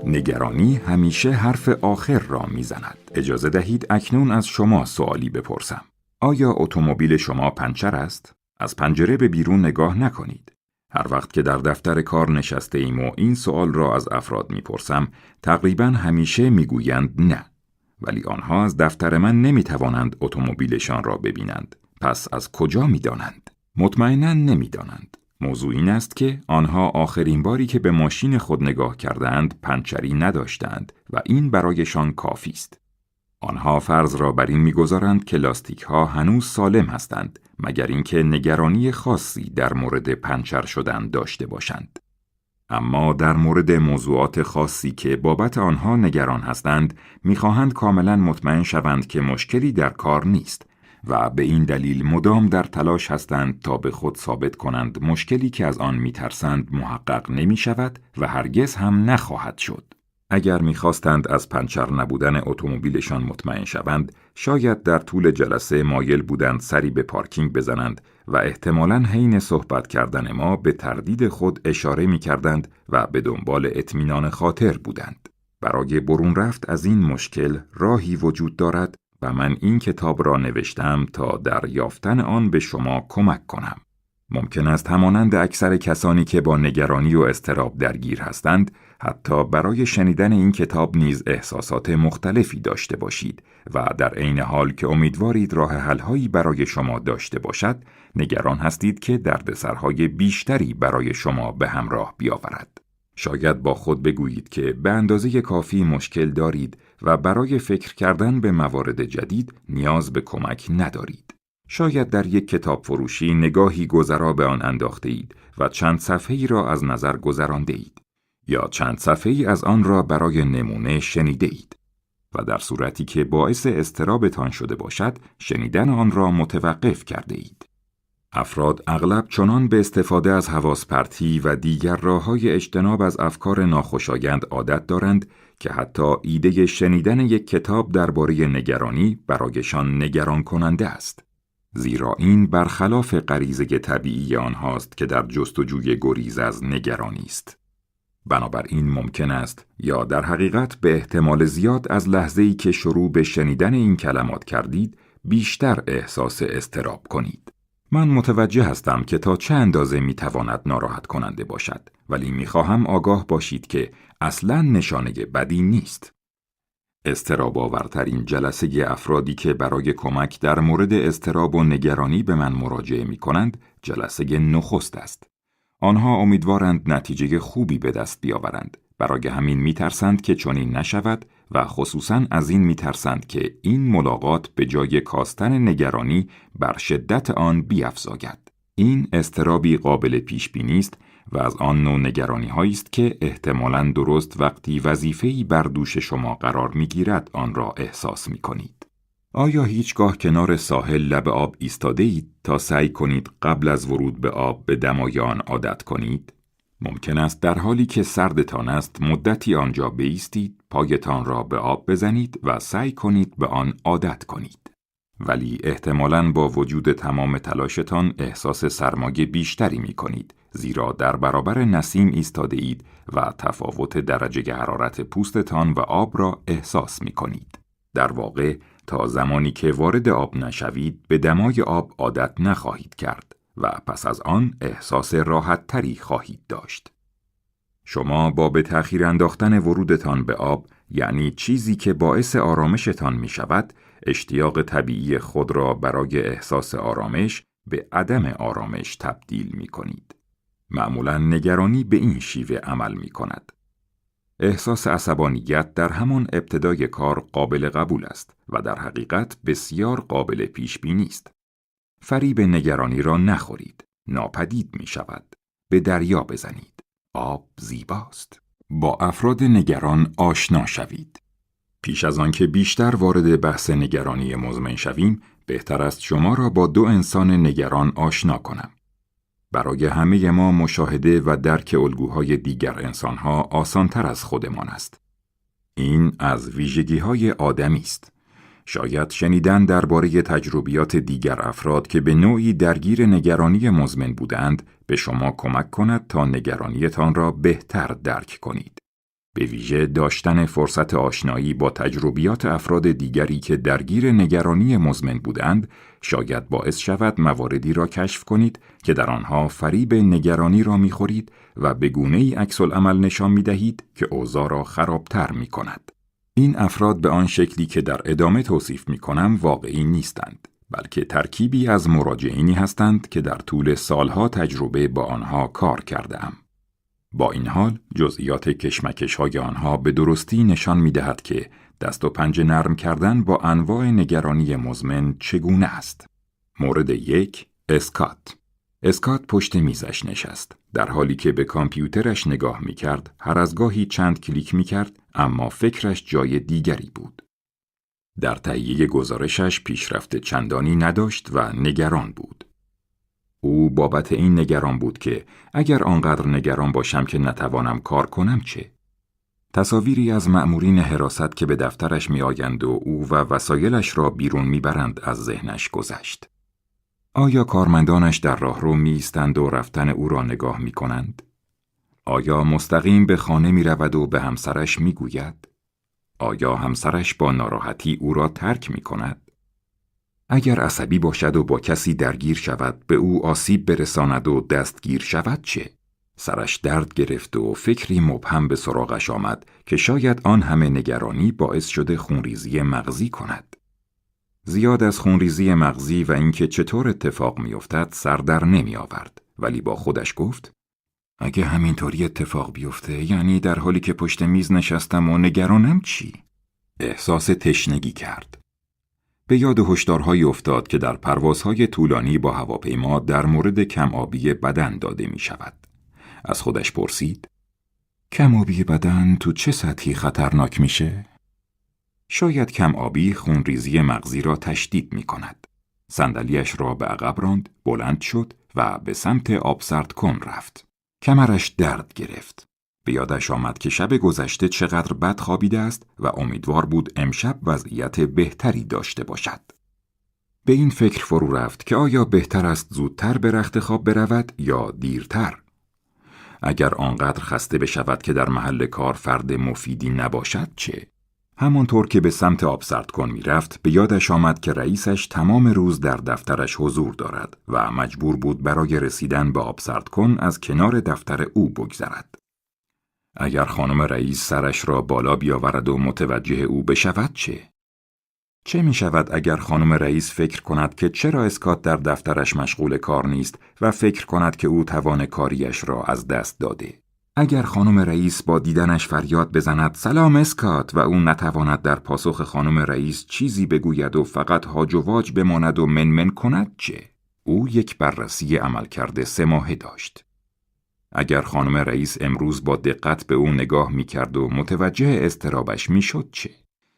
نگرانی همیشه حرف آخر را میزند. اجازه دهید اکنون از شما سوالی بپرسم. آیا اتومبیل شما پنچر است؟ از پنجره به بیرون نگاه نکنید. هر وقت که در دفتر کار نشسته ایم و این سوال را از افراد میپرسم، تقریباً همیشه میگویند نه. ولی آنها از دفتر من نمیتوانند اتومبیلشان را ببینند. پس از کجا میدانند؟ مطمئناً نمیدانند. موضوع این است که آنها آخرین باری که به ماشین خود نگاه کردند پنچری نداشتند و این برایشان کافی است. آنها فرض را بر این می‌گذارند که لاستیک‌ها هنوز سالم هستند، مگر اینکه نگرانی خاصی در مورد پنچر شدن داشته باشند. اما در مورد موضوعات خاصی که بابت آنها نگران هستند، می‌خواهند کاملاً مطمئن شوند که مشکلی در کار نیست و به این دلیل مدام در تلاش هستند تا به خود ثابت کنند مشکلی که از آن می‌ترسند محقق نمی‌شود و هرگز هم نخواهد شد. اگر می‌خواستند از پنچر نبودن اتومبیلشان مطمئن شوند، شاید در طول جلسه مایل بودند سری به پارکینگ بزنند و احتمالاً حین صحبت کردن ما به تردید خود اشاره می‌کردند و به دنبال اطمینان خاطر بودند. برای برون رفت از این مشکل راهی وجود دارد و من این کتاب را نوشتم تا در یافتن آن به شما کمک کنم. ممکن است همانند اکثر کسانی که با نگرانی و اضطراب درگیر هستند، حتی برای شنیدن این کتاب نیز احساسات مختلفی داشته باشید و در عین حال که امیدوارید راه حل‌هایی برای شما داشته باشد، نگران هستید که دردسرهای بیشتری برای شما به همراه بیاورد. شاید با خود بگویید که به اندازه کافی مشکل دارید و برای فکر کردن به موارد جدید نیاز به کمک ندارید. شاید در یک کتاب فروشی نگاهی گذرا به آن انداخته اید و چند صفحه‌ای را از نظر گذرانده اید. یا چند صفحه‌ای از آن را برای نمونه شنیده اید و در صورتی که باعث اضطرابتان شده باشد، شنیدن آن را متوقف کرده اید. افراد اغلب چنان به استفاده از حواس پرتی و دیگر راه‌های اجتناب از افکار ناخوشایند عادت دارند که حتی ایده شنیدن یک کتاب درباره نگرانی برایشان نگران کننده است. زیرا این برخلاف غریزه طبیعی آنهاست که در جستجوی گریز از نگرانی است. بنابراین ممکن است یا در حقیقت به احتمال زیاد از لحظه‌ای که شروع به شنیدن این کلمات کردید بیشتر احساس اضطراب کنید. من متوجه هستم که تا چه اندازه میتواند ناراحت کننده باشد، ولی میخواهم آگاه باشید که اصلاً نشانه بدی نیست. اضطراب آورترین جلسه افرادی که برای کمک در مورد اضطراب و نگرانی به من مراجعه می کنند، جلسه نخست است. آنها امیدوارند نتیجه خوبی به دست بیاورند. برای همین می ترسند که چنین نشود و خصوصاً از این می‌ترسند که این ملاقات به جای کاستن نگرانی بر شدت آن بیفزاید. این اضطرابی قابل پیش‌بینی است و از آن نوع نگرانی‌هایی است که احتمالاً درست وقتی وظیفه‌ای بر دوش شما قرار می‌گیرد آن را احساس می‌کنید. آیا هیچگاه کنار ساحل لب آب ایستاده اید تا سعی کنید قبل از ورود به آب به دمای آن عادت کنید؟ ممکن است در حالی که سردتان است مدتی آنجا بایستید، پایتان را به آب بزنید و سعی کنید به آن عادت کنید. ولی احتمالاً با وجود تمام تلاشتان احساس سرمایه بیشتری می کنید، زیرا در برابر نسیم ایستاده اید و تفاوت درجه حرارت پوستتان و آب را احساس می کنید. در واقع تا زمانی که وارد آب نشوید به دمای آب عادت نخواهید کرد و پس از آن احساس راحت تری خواهید داشت. شما با به تأخیر انداختن ورودتان به آب، یعنی چیزی که باعث آرامشتان می شود، اشتیاق طبیعی خود را برای احساس آرامش به عدم آرامش تبدیل می کنید. معمولاً نگرانی به این شیوه عمل می کند. احساس عصبانیت در همان ابتدای کار قابل قبول است و در حقیقت بسیار قابل پیش بینی است. فریب نگرانی را نخورید. ناپدید می شود. به دریا بزنید. آب زیباست. با افراد نگران آشنا شوید. پیش از آنکه بیشتر وارد بحث نگرانی مزمن شویم، بهتر است شما را با 2 انسان نگران آشنا کنم. برای همه ما مشاهده و درک الگوهای دیگر انسانها آسانتر از خودمان است. این از ویژگی‌های آدمی است. شاید شنیدن درباره تجربیات دیگر افراد که به نوعی درگیر نگرانی مزمن بودند به شما کمک کند تا نگرانیتان را بهتر درک کنید. به ویژه داشتن فرصت آشنایی با تجربیات افراد دیگری که درگیر نگرانی مزمن بودند شاید باعث شود مواردی را کشف کنید که در آنها فریب نگرانی را می‌خورید و به گونه‌ای عکس‌العمل نشان می‌دهید که اوضاع را خرابتر می‌کند. این افراد به آن شکلی که در ادامه توصیف می‌کنم واقعی نیستند، بلکه ترکیبی از مراجعینی هستند که در طول سالها تجربه با آنها کار کرده‌ام. با این حال جزئیات کشمکش‌های آنها به درستی نشان می‌دهد که دست و پنجه نرم کردن با انواع نگرانی مزمن چگونه است. مورد 1. اسکات. اسکات پشت میزش نشست. در حالی که به کامپیوترش نگاه می‌کرد، هر از گاهی چند کلیک می‌کرد، اما فکرش جای دیگری بود. در تهیه گزارشش پیشرفت چندانی نداشت و نگران بود. او بابت این نگران بود که اگر آنقدر نگران باشم که نتوانم کار کنم چه؟ تصاویری از مأمورین حراست که به دفترش می آیند و او و وسایلش را بیرون می برند از ذهنش گذشت. آیا کارمندانش در راهرو می ایستند و رفتن او را نگاه می کنند؟ آیا مستقیم به خانه می رود و به همسرش می گوید؟ آیا همسرش با ناراحتی او را ترک می کند؟ اگر عصبی باشد و با کسی درگیر شود به او آسیب برساند و دستگیر شود چه؟ سرش درد گرفت و فکری مبهم به سراغش آمد که شاید آن همه نگرانی باعث شده خونریزی مغزی کند. زیاد از خونریزی مغزی و اینکه چطور اتفاق میافتد سر در نمی آورد، ولی با خودش گفت اگه همینطوری اتفاق بیفته یعنی در حالی که پشت میز نشستم و نگرانم چی؟ احساس تشنگی کرد. به یاد هشدارهایی افتاد که در پروازهای طولانی با هواپیما در مورد کم‌آبی بدن داده می شود. از خودش پرسید کم‌آبی بدن تو چه سطحی خطرناک میشه؟ شاید کم‌آبی خونریزی مغزی را تشدید می کند. صندلیاش را به عقب راند، بلند شد و به سمت آبسردکن رفت. کمرش درد گرفت. به یادش آمد که شب گذشته چقدر بد خوابیده است و امیدوار بود امشب وضعیت بهتری داشته باشد. به این فکر فرو رفت که آیا بهتر است زودتر به رخت خواب برود یا دیرتر؟ اگر آنقدر خسته بشود که در محل کار فرد مفیدی نباشد چه؟ همانطور که به سمت آبسردکن می رفت به یادش آمد که رئیسش تمام روز در دفترش حضور دارد و مجبور بود برای رسیدن به آبسردکن از کنار دفتر او بگذرد. اگر خانم رئیس سرش را بالا بیاورد و متوجه او بشود چه؟ چه می شود اگر خانم رئیس فکر کند که چرا اسکات در دفترش مشغول کار نیست و فکر کند که او توان کاریش را از دست داده؟ اگر خانم رئیس با دیدنش فریاد بزند سلام اسکات و او نتواند در پاسخ خانم رئیس چیزی بگوید و فقط هاج و واج بماند و منمن کند چه؟ او یک بررسی عملکرد 3 ماهه داشت. اگر خانم رئیس امروز با دقت به او نگاه می‌کرد و متوجه اضطرابش می‌شد چه؟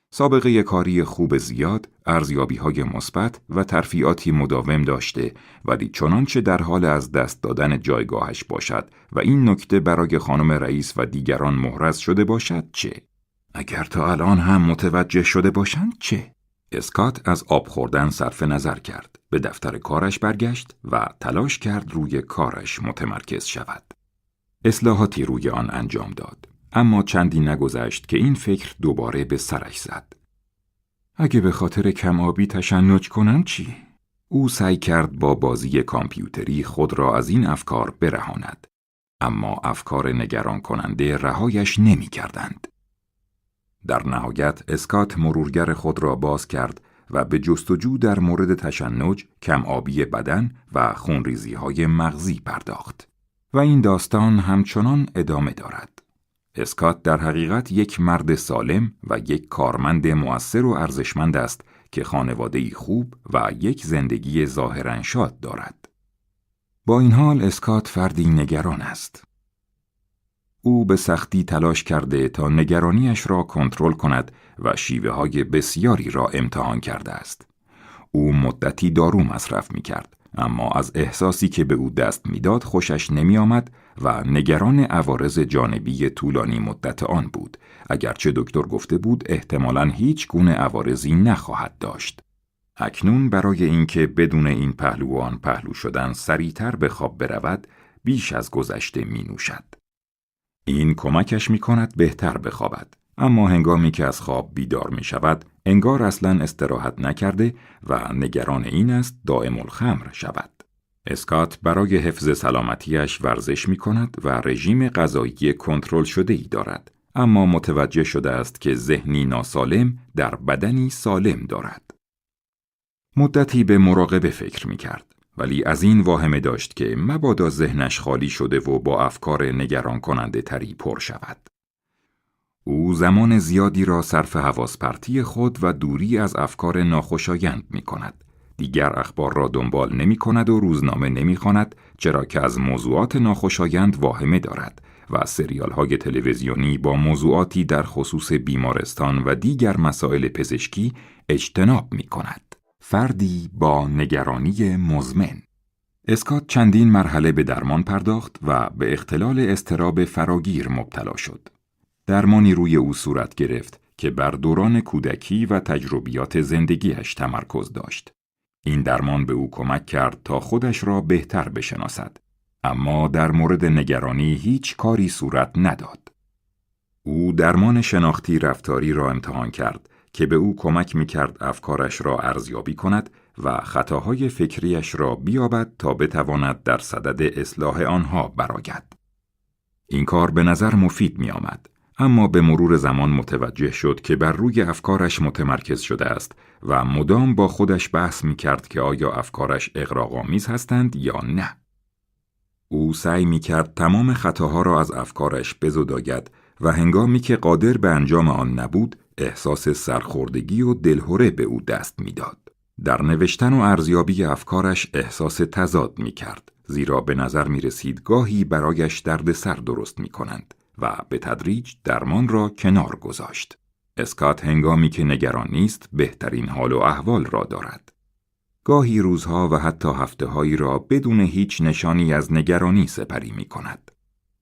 سابقه کاری خوب زیاد، ارزیابی‌های مثبت و ترفیعاتی مداوم داشته ولی چنانچه در حال از دست دادن جایگاهش باشد و این نکته برای خانم رئیس و دیگران محرز شده باشد چه؟ اگر تا الان هم متوجه شده باشند چه؟ اسکات از آب خوردن صرف نظر کرد، به دفتر کارش برگشت و تلاش کرد روی کارش متمرکز شود. اصلاحاتی روی آن انجام داد. اما چندی نگذشت که این فکر دوباره به سرش زد. اگه به خاطر کم آبی تشنج کنم چی؟ او سعی کرد با بازی کامپیوتری خود را از این افکار برهاند. اما افکار نگران کننده رهایش نمی کردند. در نهایت اسکات مرورگر خود را باز کرد و به جستجو در مورد تشنج، کم آبی بدن و خونریزی‌های مغزی پرداخت. و این داستان همچنان ادامه دارد. اسکات در حقیقت یک مرد سالم و یک کارمند مؤثر و ارزشمند است که خانواده‌ای خوب و یک زندگی ظاهراً شاد دارد. با این حال اسکات فردی نگران است. او به سختی تلاش کرده تا نگرانیش را کنترل کند و شیوه‌های بسیاری را امتحان کرده است. او مدتی دارو مصرف می‌کرد، اما از احساسی که به او دست می‌داد خوشش نمی‌آمد و نگران عوارض جانبی طولانی مدت آن بود، اگرچه دکتر گفته بود احتمالاً هیچ گونه عوارضی نخواهد داشت. اکنون برای اینکه بدون این پهلو و آن پهلو شدن سریعتر به خواب برود، بیش از گذشته می‌نوشد. این کمکش می‌کند بهتر بخوابد، اما هنگامی که از خواب بیدار می‌شود، انگار اصلاً استراحت نکرده و نگران این است دائم الخمر شود. اسکات برای حفظ سلامتیش ورزش می‌کند و رژیم غذایی کنترل شده‌ای دارد، اما متوجه شده است که ذهنی ناسالم در بدنی سالم دارد. مدتی به مراقبه فکر می‌کرد، ولی از این واهمه داشت که مبادا ذهنش خالی شده و با افکار نگران کننده تری پر شود. او زمان زیادی را صرف حواس پرتی خود و دوری از افکار ناخوشایند می کند. دیگر اخبار را دنبال نمی کند و روزنامه نمی خواند، چرا که از موضوعات ناخوشایند واهمه دارد و سریال های تلویزیونی با موضوعاتی در خصوص بیمارستان و دیگر مسائل پزشکی اجتناب می کند. فردی با نگرانی مزمن. اسکات چندین مرحله به درمان پرداخت و به اختلال اضطراب فراگیر مبتلا شد. درمانی روی او صورت گرفت که بر دوران کودکی و تجربیات زندگیش تمرکز داشت. این درمان به او کمک کرد تا خودش را بهتر بشناسد، اما در مورد نگرانی هیچ کاری صورت نداد. او درمان شناختی رفتاری را امتحان کرد که به او کمک می‌کرد افکارش را ارزیابی کند و خطاهای فکریش را بیابد تا بتواند در صدد اصلاح آنها برآید. این کار به نظر مفید می‌آمد، اما به مرور زمان متوجه شد که بر روی افکارش متمرکز شده است و مدام با خودش بحث می‌کرد که آیا افکارش اغراق‌آمیز هستند یا نه. او سعی می‌کرد تمام خطاها را از افکارش بزداید و هنگامی که قادر به انجام آن نبود، احساس سرخوردگی و دلهره به او دست می‌داد. در نوشتن و ارزیابی افکارش احساس تضاد می‌کرد، زیرا به نظر می‌رسید گاهی برایش دردسر درست می‌کنند و به تدریج درمان را کنار گذاشت. اسکات هنگامی که نگران نیست بهترین حال و احوال را دارد. گاهی روزها و حتی هفته‌هایی را بدون هیچ نشانی از نگرانی سپری می‌کند.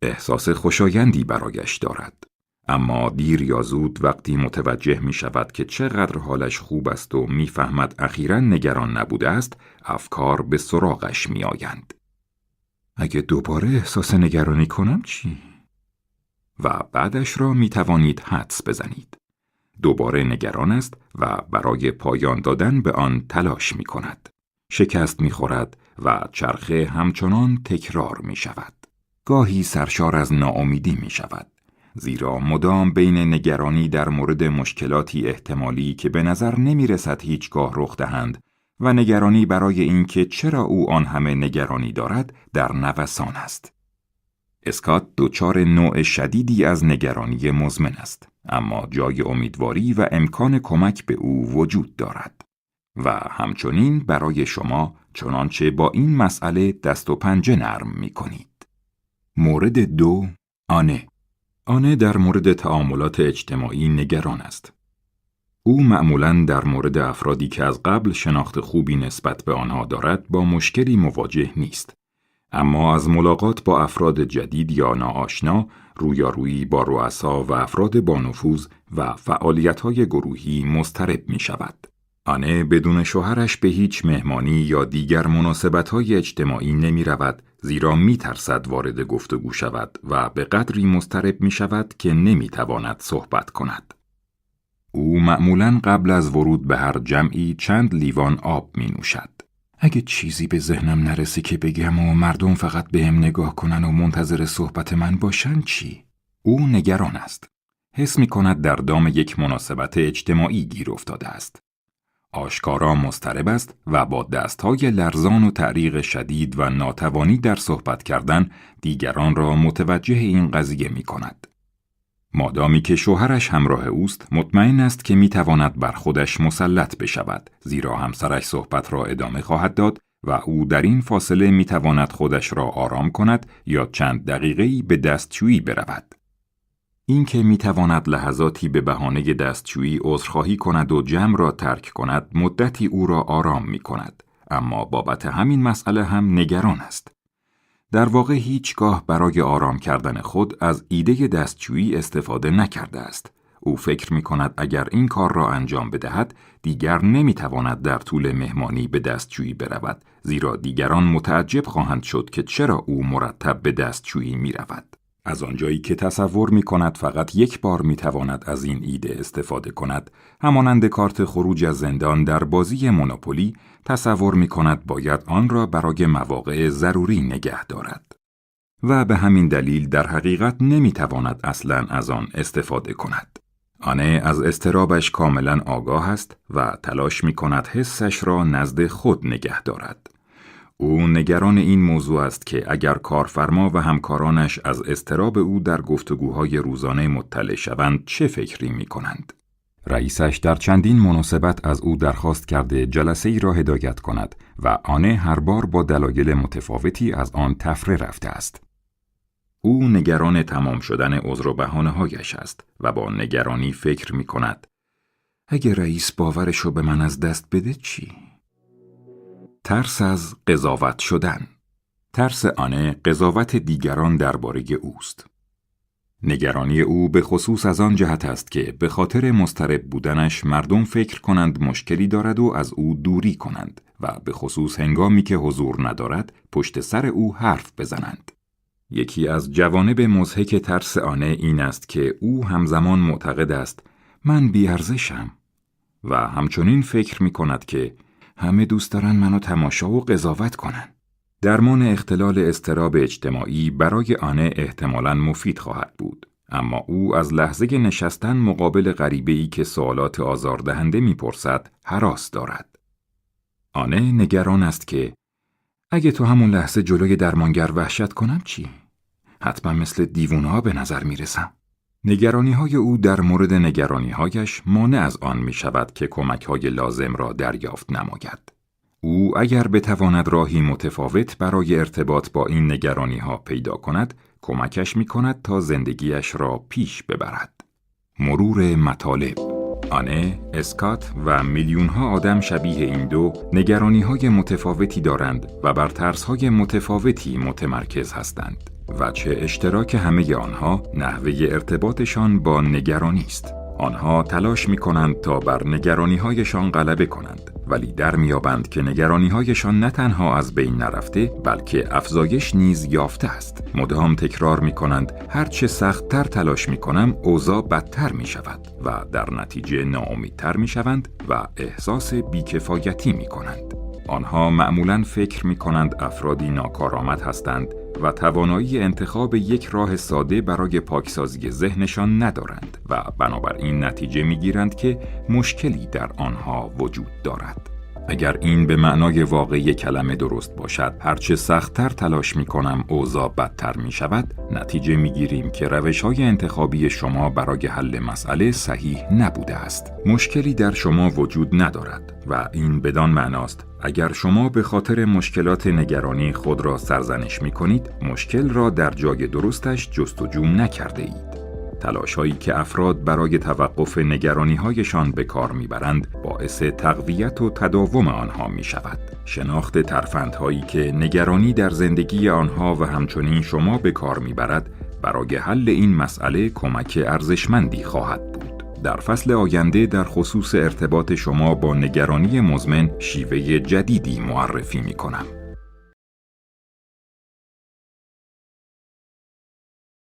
احساس خوشایندی برایش دارد. اما دیر یا زود وقتی متوجه می شود که چقدر حالش خوب است و می فهمد اخیراً نگران نبوده است، افکار به سراغش می آیند. اگه دوباره احساس نگرانی کنم چی؟ و بعدش را می توانید حدس بزنید. دوباره نگران است و برای پایان دادن به آن تلاش می کند. شکست می خورد و چرخه همچنان تکرار می شود. گاهی سرشار از ناامیدی می شود، زیرا مدام بین نگرانی در مورد مشکلاتی احتمالی که به نظر نمی رسد هیچگاه رخ دهند و نگرانی برای اینکه چرا او آن همه نگرانی دارد در نوسان است. اسکات دچار نوع شدیدی از نگرانی مزمن است، اما جای امیدواری و امکان کمک به او وجود دارد. و همچنین برای شما چنانچه با این مسئله دست و پنجه نرم می کنید. مورد 2. آنه در مورد تعاملات اجتماعی نگران است. او معمولاً در مورد افرادی که از قبل شناخت خوبی نسبت به آنها دارد با مشکلی مواجه نیست. اما از ملاقات با افراد جدید یا ناآشنا، رویارویی با رؤسا و افراد با نفوذ و فعالیت‌های گروهی مضطرب می‌شود. آنه بدون شوهرش به هیچ مهمانی یا دیگر مناسبت‌های اجتماعی نمی‌رود، زیرا می‌ترسد وارد گفتگو شود و به قدری مضطرب می‌شود که نمی‌تواند صحبت کند. او معمولاً قبل از ورود به هر جمعی چند لیوان آب می‌نوشد. اگه چیزی به ذهنم نرسه که بگم و مردم فقط بهم نگاه کنن و منتظر صحبت من باشن چی؟ او نگران است. حس می‌کند در دام یک مناسبت اجتماعی گیر افتاده است. آشکارا مضطرب است و با دستهای لرزان و تعریق شدید و ناتوانی در صحبت کردن دیگران را متوجه این قضیه می‌کند. مادامی که شوهرش همراه اوست، مطمئن است که میتواند بر خودش مسلط بشود، زیرا همسرش صحبت را ادامه خواهد داد و او در این فاصله میتواند خودش را آرام کند یا چند دقیقه‌ای به دستشویی برود. این که میتواند لحظاتی به بهانه دستشویی عذرخواهی کند و جمع را ترک کند، مدتی او را آرام میکند، اما بابت همین مسئله هم نگران است. در واقع هیچگاه برای آرام کردن خود از ایده دستشویی استفاده نکرده است. او فکر می کند اگر این کار را انجام بدهد، دیگر نمی تواند در طول مهمانی به دستشویی برود، زیرا دیگران متعجب خواهند شد که چرا او مرتب به دستشویی می رود. از آنجایی که تصور می کند فقط یک بار می تواند از این ایده استفاده کند، همانند کارت خروج از زندان در بازی مونوپولی، تصور می کند باید آن را برای مواقع ضروری نگه دارد. و به همین دلیل در حقیقت نمی تواند اصلاً از آن استفاده کند. آنه از اضطرابش کاملاً آگاه است و تلاش می کند حسش را نزد خود نگه دارد. او نگران این موضوع است که اگر کارفرما و همکارانش از اضطراب او در گفتگوهای روزانه مطلع شوند چه فکری می کنند. رئیسش در چندین مناسبت از او درخواست کرده جلسه ای را هدایت کند و آنه هر بار با دلایل متفاوتی از آن تفره رفته است. او نگران تمام شدن عذر و بهانه‌هایش است و با نگرانی فکر می کند اگه رئیس باورشو به من از دست بده چی؟ ترس از قضاوت شدن. ترس آنه قضاوت دیگران درباره اوست. نگرانی او به خصوص از آن جهت است که به خاطر مضطرب بودنش مردم فکر کنند مشکلی دارد و از او دوری کنند و به خصوص هنگامی که حضور ندارد پشت سر او حرف بزنند. یکی از جوانب مضحک ترس آنه این است که او همزمان معتقد است من بی‌ارزشم و همچنین فکر می کند که همه دوست دارن منو تماشا و قضاوت کنن. درمان اختلال اضطراب اجتماعی برای آنه احتمالاً مفید خواهد بود، اما او از لحظه نشستن مقابل غریبه‌ای که سوالات آزاردهنده میپرسد هراس دارد. آنه نگران است که اگه تو همون لحظه جلوی درمانگر وحشت کنم چی؟ حتما مثل دیوونه‌ها به نظر میرسم. نگرانی‌های او در مورد نگرانی‌هایش مانع از آن می‌شود که کمک‌های لازم را دریافت نماید. او اگر بتواند راهی متفاوت برای ارتباط با این نگرانی‌ها پیدا کند، کمکش می‌کند تا زندگیش را پیش ببرد. مرور مطالب. آنه، اسکات و میلیون‌ها آدم شبیه این دو نگرانی‌های متفاوتی دارند و بر ترس‌های متفاوتی متمرکز هستند. وجه اشتراک همه آنها نحوه ارتباطشان با نگرانی است. آنها تلاش می کنند تا بر نگرانی‌هایشان غلبه کنند، ولی در می‌یابند که نگرانی‌هایشان نه تنها از بین نرفته، بلکه افزایش نیز یافته است. مدام تکرار می کنند هرچه سخت‌تر تلاش می کنم اوضاع بدتر می شود و در نتیجه ناامیدتر می شوند و احساس بیکفایتی می کنند. آنها معمولاً فکر می کنند افرادی ناکارآمد هستند و توانایی انتخاب یک راه ساده برای پاکسازی ذهنشان ندارند و بنابراین نتیجه می گیرند که مشکلی در آنها وجود دارد. اگر این به معنای واقعی کلمه درست باشد، هرچه سخت‌تر تلاش می‌کنم اوضاع بدتر می‌شود، نتیجه می‌گیریم که روش‌های انتخابی شما برای حل مسئله صحیح نبوده است. مشکلی در شما وجود ندارد و این بدان معناست اگر شما به خاطر مشکلات نگرانی خود را سرزنش می‌کنید، مشکل را در جای درستش جستجو نکرده اید. تلاش‌هایی که افراد برای توقف نگرانی‌هایشان به کار می‌برند، باعث تقویت و تداوم آنها می‌شود. شناخت ترفندهایی که نگرانی در زندگی آنها و همچنین شما به کار می‌برد، برای حل این مسئله کمک ارزشمندی خواهد بود. در فصل آینده در خصوص ارتباط شما با نگرانی مزمن شیوه جدیدی معرفی می‌کنم.